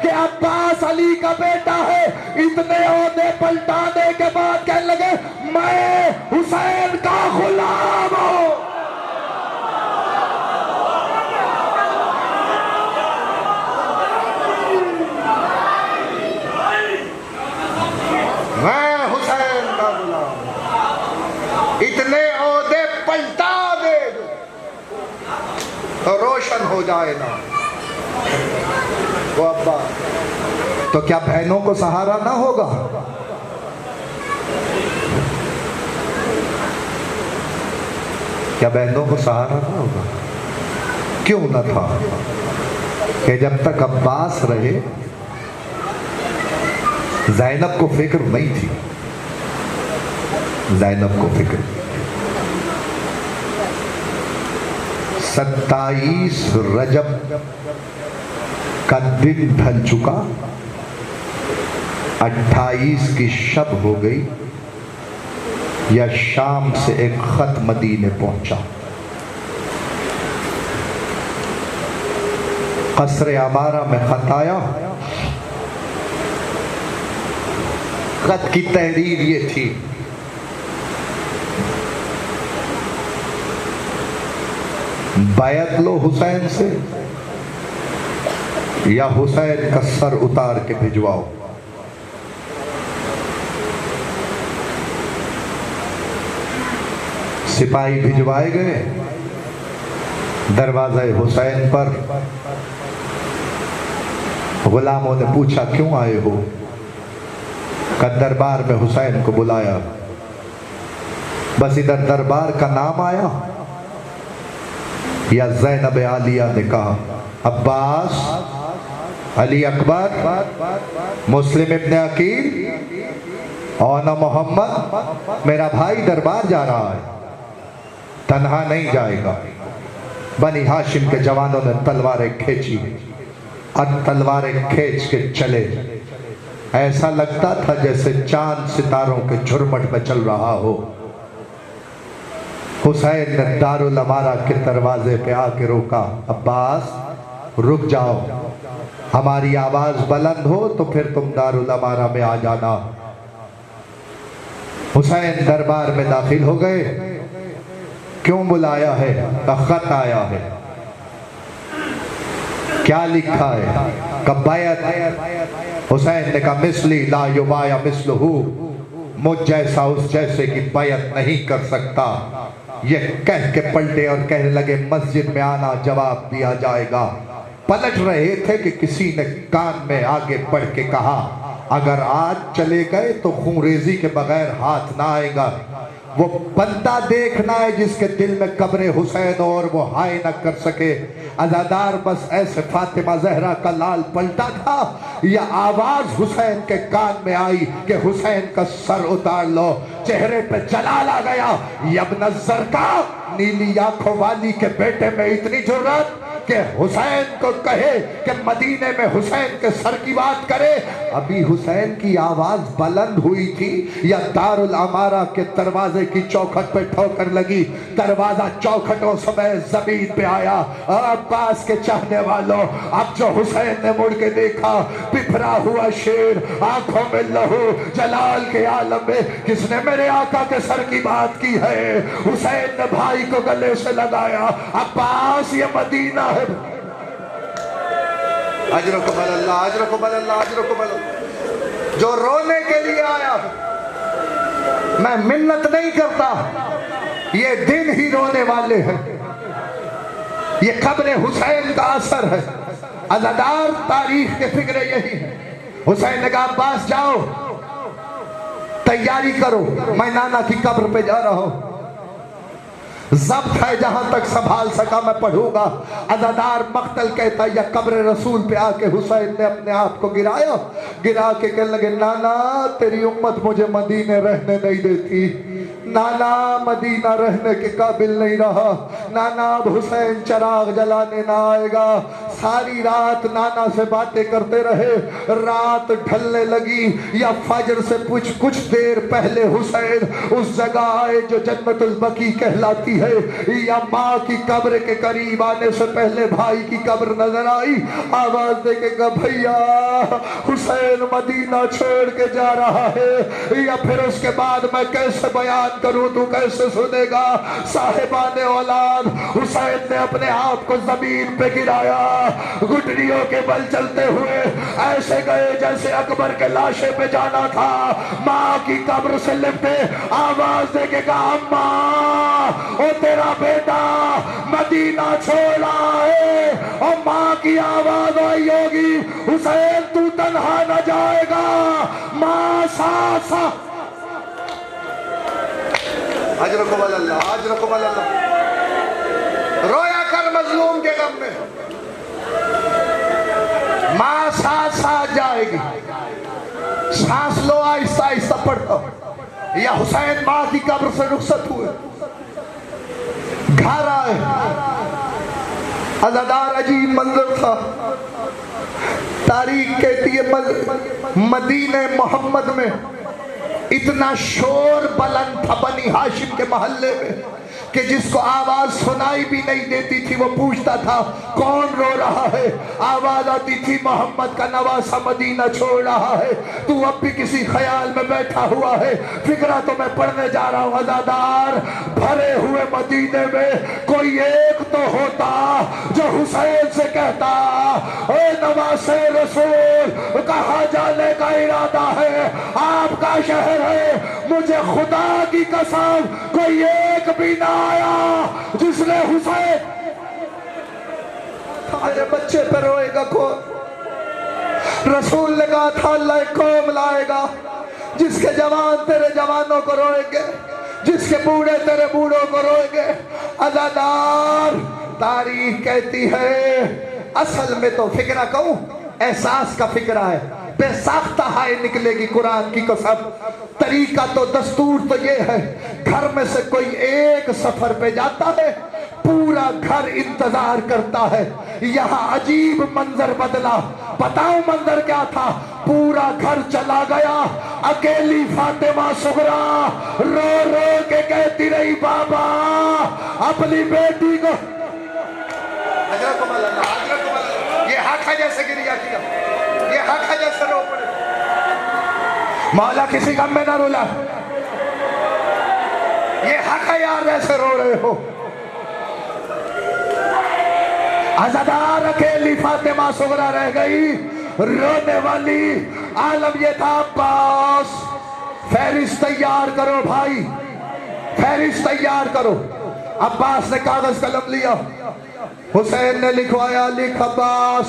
कि अब्बास अली का बेटा है। इतने ओहदे पलटाने के बाद कहने लगे मैं हुसैन का गुलाम हूं। मैं हुसैन का गुलाम। इतने ओहदे पलटा दे तो रोशन हो जाए ना वो अब्बा, तो क्या बहनों को सहारा ना होगा? क्या बहनों को सहारा ना होगा? क्यों ना था कि जब तक अब्बास रहे ज़ैनब को फिक्र नहीं थी। ज़ैनब को फिक्र 27 रजब का दिन ढल चुका, 28 की शब हो गई, या शाम से एक खत मदीने पहुंचा। कसरे अमारा में खत आया। खत की तहरीर ये थी, बैत लो हुसैन से या हुसैन का सर उतार के भिजवाओ। सिपाही भिजवाए गए। दरवाज़े हुसैन पर गुलामों ने पूछा क्यों आए हो? का दरबार में हुसैन को बुलाया। बस इधर दरबार का नाम आया या ज़ैनब आलिया ने कहा अब्बास, अली अकबर, मुस्लिम इब्न अकील और न मोहम्मद, मेरा भाई दरबार जा रहा है, तन्हा नहीं जाएगा। बनी हाशिम के जवानों ने तलवारें खींची और तलवारें खींच के चले। ऐसा लगता था जैसे चांद सितारों के झुरमट में चल रहा हो। हुसैन ने दारुल अमारा के दरवाजे पे आके रोका, अब्बास रुक जाओ, हमारी आवाज बुलंद हो तो फिर तुम दारुल अमारा में आ जाना। हुसैन दरबार में दाखिल हो गए। क्यों बुलाया है? खत आया है। क्या लिखा है? बैत। हुसैन ने कहा मिसली ला युबाया मिसलहू, मुझ जैसा उस जैसे की बैत नहीं कर सकता। ये कह के पलटे और कहने लगे मस्जिद में आना, जवाब दिया जाएगा। पलट रहे थे कि किसी ने कान में आगे बढ़ के कहा अगर आज चले गए तो खूंरेजी के बगैर हाथ ना आएगा। वो बंदा देखना है जिसके दिल में कब्र हुसैन और वो हाय न कर सके। अज़ादार बस ऐसे फातिमा जहरा का लाल पलटा था या आवाज हुसैन के कान में आई कि हुसैन का सर उतार लो। चेहरे पे जलाल आ गया। यब्न ज़रका, नीली आंखों वाली के बेटे में इतनी जुर्रत कि हुसैन को कहे कि मदीने में हुसैन के सर की बात करे। अभी हुसैन की आवाज बुलंद हुई थी या दारुल अमारा के दरवाजे की चौखट पे ठोकर लगी। दरवाजा चौखटों समेत जमीन पे आया। अब्बास के चाहने वालों, अब जो हुसैन ने मुड़ के देखा, बिफरा हुआ शेर, आंखों में लहू, जलाल के आलम में किसने मेरे आका के सर की बात की है? हुसैन ने भाई को गले से लगाया। अब्बास, ये मदीना है। अजर को बल अल्लाह, अजर को बल अल्लाह, अजर को बल। जो रोने के लिए आया, मैं मिन्नत नहीं करता, ये दिन ही रोने वाले हैं। ये कब्र हुसैन का असर है। अज़ादार तारीख के फिक्र यही है। हुसैन ने कहा अब्बास जाओ, तैयारी करो, मैं नाना की कब्र पे जा रहा हूं। ज़ब्त है, जहां तक संभाल सका मैं पढ़ूंगा। अज़ादार मक्तल कहता या कब्र रसूल पे आके हुसैन ने अपने आप को गिराया। गिरा के कहने लगे नाना, तेरी उम्मत मुझे मदीने रहने नहीं देती। नाना, मदीना रहने के काबिल नहीं रहा। नाना, अब हुसैन चिराग जलाने ना आएगा। सारी रात नाना से बातें करते रहे। रात ढलने लगी या फजर से कुछ देर पहले हुसैन उस जगह आए जो जन्नतुल बकी कहलाती है, या माँ की कब्र के करीब आने से पहले भाई की कब्र नजर आई। आवाज देके कहा भैया, हुसैन मदीना छोड़ के जा रहा है। या फिर उसके बाद मैं कैसे बयान करूं, तू कैसे सुनेगा? साहिबाने औलाद, हुसैन ने अपने आप को जमीन पे गिराया। घुटनियों के बल चलते हुए ऐसे गए जैसे अकबर के लाशे पे जाना था। माँ की कब्र से लिपटे आवाज दे के कहा, अम्मा ओ तेरा बेटा मदीना छोड़ा है। और माँ की आवाज आई होगी, हुसैन तू तन्हा न जाएगा, माँ साथ साथ। अजरकुम अल्लाह, अजरकुम अल्लाह। रोया कर मजलूम के गम में, माँ साथ साथ जाएगी। सांस लो, आहिस्ता आहिस्ता पढ़ो। या हुसैन माँ की कब्र से रुखसत हुए, घर आए। अज़ादार अजीब मंजर था। तारीख कहती है मदीने मोहम्मद में इतना शोर बुलंद था बनी हाशिम के मोहल्ले में कि जिसको आवाज सुनाई भी नहीं देती थी वो पूछता था कौन रो रहा है। आवाज आती थी मोहम्मद का नवासा मदीना छोड़ रहा है। तू अब भी किसी ख्याल में बैठा हुआ है। फिक्रा तो मैं पढ़ने जा रहा हूँ। अज़ादार भरे हुए मदीने में कोई एक तो होता जो हुसैन से कहता, ओ नवासे रसूल कहाँ जाने का इरादा है, आपका शहर है। मुझे खुदा की कसम कोई एक भी ना आया जिसने हुसैन। मेरे बच्चे पर रोएगा कौन? रसूल ने कहा था अल्लाह एक कौम लाएगा जिसके जवान तेरे जवानों को रोएंगे, जिसके बूढ़े तेरे बूढ़ों को रोएंगे। अज़ादार तारीख कहती है, असल में तो फिक्रा कहूं एहसास का फिक्रा है। बेसाख्ता हाय निकलेगी कुरान की कसम। तरीका तो दस्तूर तो ये है, घर में से कोई एक सफर पे जाता है, पूरा घर इंतजार करता है। यहाँ अजीब मंजर बदला। बताओ मंजर क्या था? पूरा घर चला गया, अकेली फातिमा सुगरा रो रो के कहती रही, बाबा अपनी बेटी को। ये हाथा जैसे गिरिया किया, ये हाथा जैसे रो पड़े। मौला किसी गम में ना रुला। ये हक यार ऐसे रो रहे हो। अज़ादार अकेली फातिमा सुगरा रह गई रोने वाली। आलम ये था, अब्बास फहरिस्त तैयार करो भाई, फहरिस्त तैयार करो। अब्बास ने कागज कलम लिया, हुसैन ने लिखवाया, लिख अब्बास।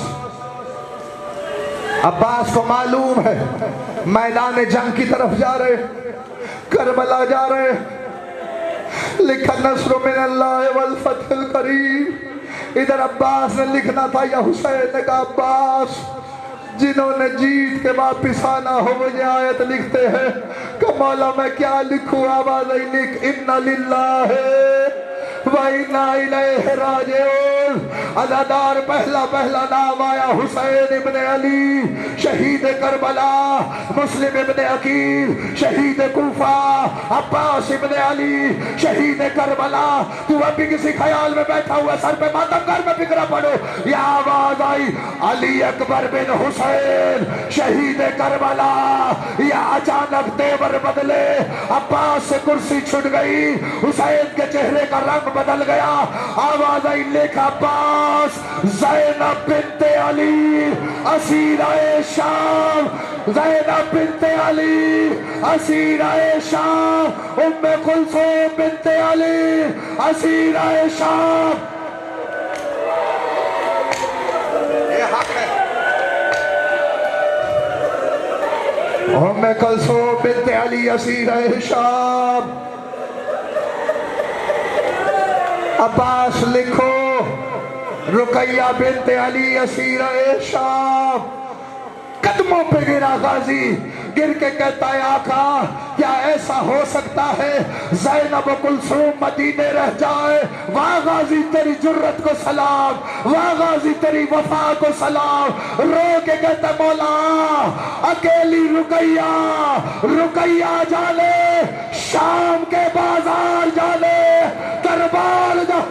अब्बास को मालूम है मैदान जंग की तरफ जा रहे, करबला जा रहे। लिखा नस्र मिनल्लाह वल फतहुल करीम। इधर अब्बास ने लिखना था या हुसैन ने कहा, अब्बास जिन्होंने जीत के वापिस आना हो मुझे आयत लिखते हैं कि मौला मैं क्या लिखूं? आवाज ही लिख, इन्ना लिल्लाहि व इन्ना इलैहि राजिऊन। अज़ादार पहला पहला नाम आया हुसैन इब्ने अली शहीद करबला, मुस्लिम इब्ने अकील शहीद कूफा, अब्बास इब्ने अली शहीद करबला। तू अभी किसी ख्याल में बैठा हुआ, सर पे मातम कर में फिक्रा पड़ो। यह आवाज आई, अली अकबर बिन हुसैन शहीद करबला। या अचानक तेवर बदले, अब्बास से कुर्सी छूट गई, हुसैन के चेहरे का रंग बदल गया। आवाज आई, लिखा अब्बास ज़ैनब बिन्ते अली असीराए शाम, ज़ैनब बिन्ते अली असीराए शाम, उम्मे कुलसूम बिन्ते अली असीराए शाम। ये हक है। उम्मे कुलसूम बिन्ते अली असीराए शाम। अब्बास लिखो, रुकैया बिन्ते अली असीराए शाम। कदमों पे गिरा गाजी, गिर के कहता है, आका क्या ऐसा हो सकता है ज़ैनब कुलसूम मदीने रह जाए? वाह गाजी तेरी जुर्रत को सलाम, वाह गाजी तेरी वफा को सलाम। रो के कहता, मौला अकेली रुकैया, रुकैया जाने शाम के बाजार जाने, दरबार जा।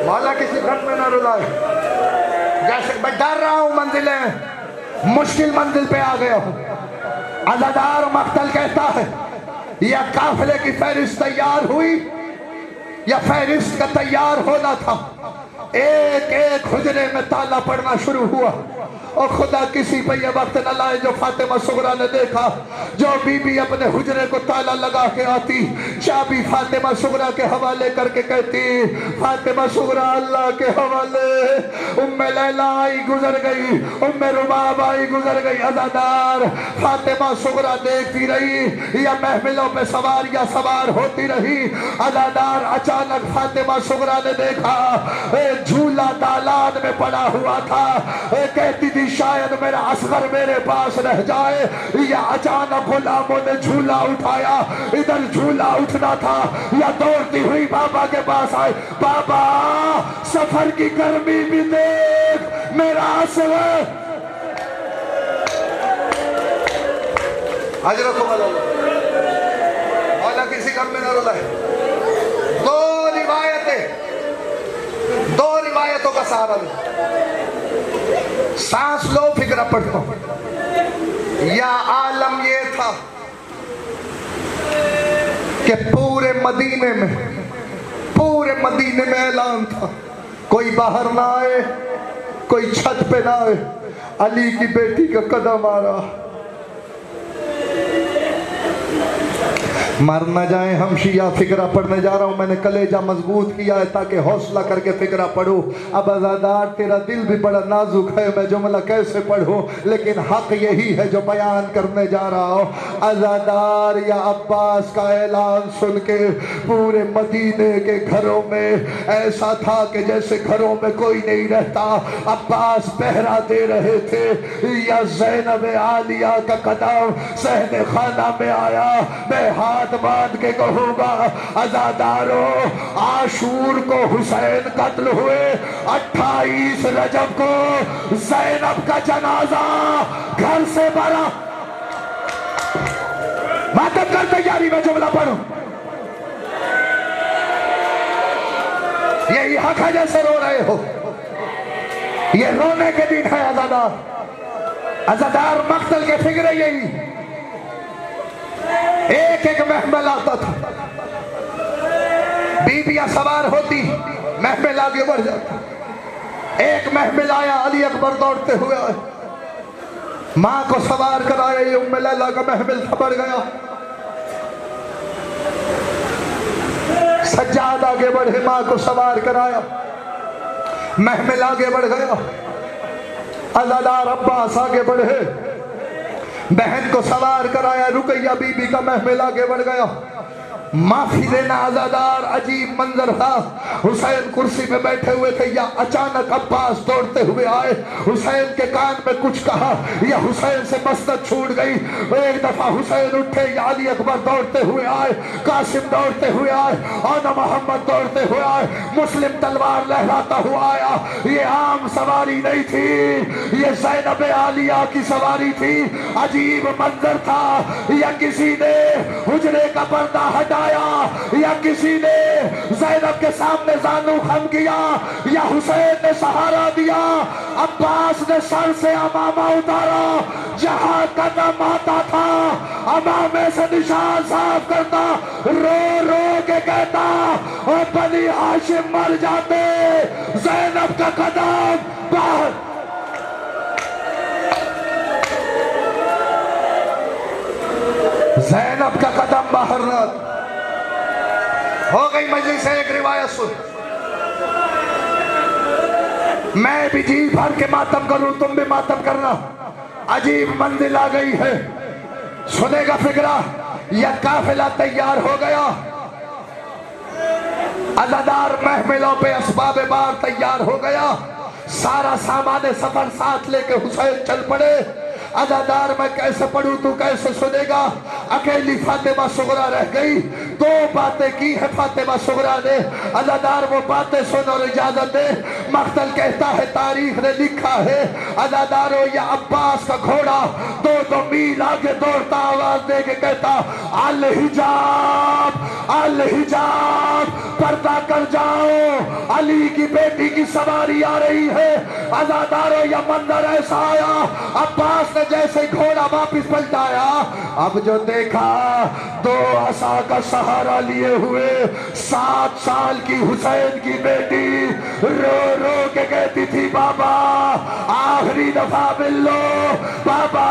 मौला किसी भ्रम में ना रुलाए। जैसे मैं डर रहा हूं, मंजिलें मुश्किल मंजिल पे आ गया हूं। अज़ादार मख्तल कहता है, या काफिले की फहरिस्त तैयार हुई या फहरिस्त का तैयार होना था। एक एक हुजरे में ताला पड़ना शुरू हुआ और खुदा किसी पे ये वक्त न लाए जो फातिमा सुगरा ने देखा। जो बीबी अपने हुजरे को ताला लगा के आती, चाबी फातिमा सुगरा के हवाले करके कहती, फातिमा सुगरा अल्लाह के हवाले। उम्मे लैला आई गुजर गई, उम्मे रुबाब आई गुजर गई, अज़ादार फातिमा सुगरा देखती रही या महमिलों पे सवारियां सवार होती रही। अज़ादार अचानक फातिमा सुगरा ने देखा एक झूला दालान में पड़ा हुआ था। कहती थी शायद मेरा असगर मेरे पास रह जाए, या अचानक गुलामों ने झूला उठाया, इधर झूला उठना था या दौड़ती हुई बाबा के पास आए, बाबा सफर की गर्मी भी देख मेरा असगर। आज रखो मौला किसी कम में न रुलाए। दो रिवायतों का सहारा लो, सांस लो, फिक्र पढ़ो। या आलम ये था कि पूरे मदीने में ऐलान था, कोई बाहर ना आए, कोई छत पे ना आए। अली की बेटी का कदम आ रहा, मर न जाए हम शिया। फिक्रा पढ़ने जा रहा हूँ, मैंने कलेजा मजबूत किया है ताकि हौसला करके फिक्रा पढ़ूँ। अब अज़ादार तेरा दिल भी बड़ा नाजुक है, मैं जुमला कैसे पढ़ूँ, लेकिन हक यही है जो बयान करने जा रहा हूँ। अज़ादार या अब्बास का ऐलान सुन के पूरे मदीने के घरों में ऐसा था कि जैसे घरों में कोई नहीं रहता। अब्बास पहरा दे रहे थे या ज़ैनब आलिया का कदम सहने खाना में आया। मैं हाथ बांध के कहूंगा, अज़ादारों आशूर को हुसैन कत्ल हुए, 28 रजब को ज़ैनब का जनाजा घर से भरा। मातम कर तैयारी में जुमला पढ़ो। यही हक है जैसे रो रहे हो, ये रोने के दिन है अज़ादार। अज़ादार मक्तल के फिक्र यही, एक एक महमल आता था, बीबियां सवार होती, महमिल आगे बढ़ जाता। एक महमिल आया, अली अकबर दौड़ते हुए आए, मां को सवार कराया। ये उम्मे लैला का महमिल था, बढ़ गया। सज्जाद आगे बढ़े, मां को सवार कराया, महमिल आगे बढ़ गया। अज़ादार अब्बास आगे बढ़े, बहन को सवार कराया। रुकैया बीबी का महमिल आगे बढ़ गया। माफी देना अज़ादार अजीब मंजर था। हुसैन कुर्सी पे बैठे हुए थे, या अचानक अब्बास दौड़ते हुए आए, हुसैन के कान में कुछ कहा, या हुसैन से मसनद छूट गई। एक दफा हुसैन उठे, या अली अकबर दौड़ते हुए आए, कासिम दौड़ते हुए आए, आना मोहम्मद दौड़ते हुए आए, मुस्लिम तलवार लहराता हुआ आया। ये आम सवारी नहीं थी, ये ज़ैनब आलिया की सवारी थी। अजीब मंजर था, या किसी ने हुजरे का पर्दा हटाया, या किसी ने ज़ैनब के सामने जानू खम किया, या हुसैन ने सहारा दिया। अब्बास ने सर से अमामा उतारा, जहां कदम आता था अमामे से निशान साफ करता, रो रो के कहता, और बनी हाशिम मर जाते, ज़ैनब का कदम बाहर। ज़ैनब का कदम बाहर न हो गई। मजलिस से एक रिवायत सुन, मैं भी जी भर के मातम करूं, तुम भी मातम करना। अजीब मंजिल आ गई है, सुनेगा फिक्रा। यह काफिला तैयार हो गया, अज़ादार महमिलों पे असबाब बार तैयार हो गया, सारा सामान सफर साथ लेके हुसैन चल पड़े। अज़ादार मैं कैसे पढ़ूं, तू कैसे सुनेगा। अकेली फातिमा सुगरा रह गई। दो बातें की है फातिमा सुगरा ने, अज़ादार वो बातें सुन और इजाजत दे। मख्तल कहता है तारीख ने लिखा है, अज़ादारो या अब्बास का घोड़ा 2-2 मील आगे दौड़ता आवाज दे के कहता अल हिजाब अल हिजाब, पर्दा कर जाओ, अली की बेटी की सवारी आ रही है। अज़ादारो या मंजर ऐसा आया, अब्बास ने जैसे ही घोड़ा वापिस पलटाया, अब जो देखा 2 असा का सहारा लिए हुए 7 साल की हुसैन की बेटी रो रो के कहती थी बाबा आखिरी दफा मिल लो, बाबा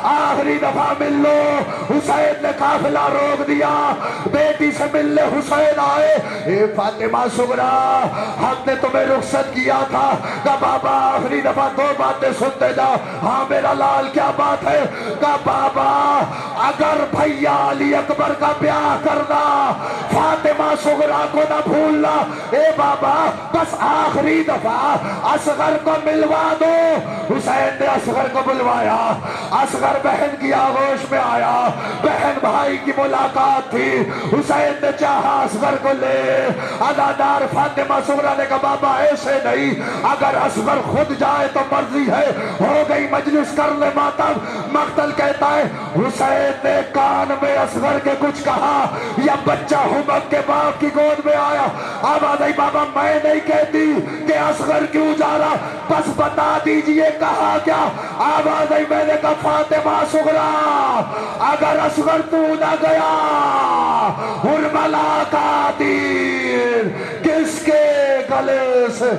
आखिरी दफा मिल लो। हुसैन ने काफिला रोक दिया, बेटी से मिलने हुसैन आए। ए फातिमा सुगरा, हमने तुम्हें रुखसत किया था, का बाबा आखिरी दफा 2 बातें सुनते जाओ। हाँ मेरा लाल क्या बात है? का बाबा अगर भैया अली अकबर का ब्याह करना, फातिमा सुगरा को ना भूलना। ए बाबा बस आखिरी दफा असगर को मिलवा दो। हुसैन ने असगर को बुलवाया, असगर बहन की आगोश में आया, बहन भाई की मुलाकात थी। हुसैन ने चाहा असगर को ले, अदादार फातिमा सुगरा ने कहा बाबा ऐसे नहीं, अगर असगर खुद जाए तो मर्जी है, हो गई मजलिस कर ले मातम। मख्तल कहता है हुसैन ने कान में असगर के कुछ कहा, या बच्चा हुमक के बाप की गोद में आया। आवाज आई बाबा मैं नहीं कहती कि असगर क्यों जा रहा, बस बता दीजिए कहा क्या। आवाज आई मैंने कहा फातिमा सुगरा अगर असगर तू ना गया, हुरमला का तीर किसके गले से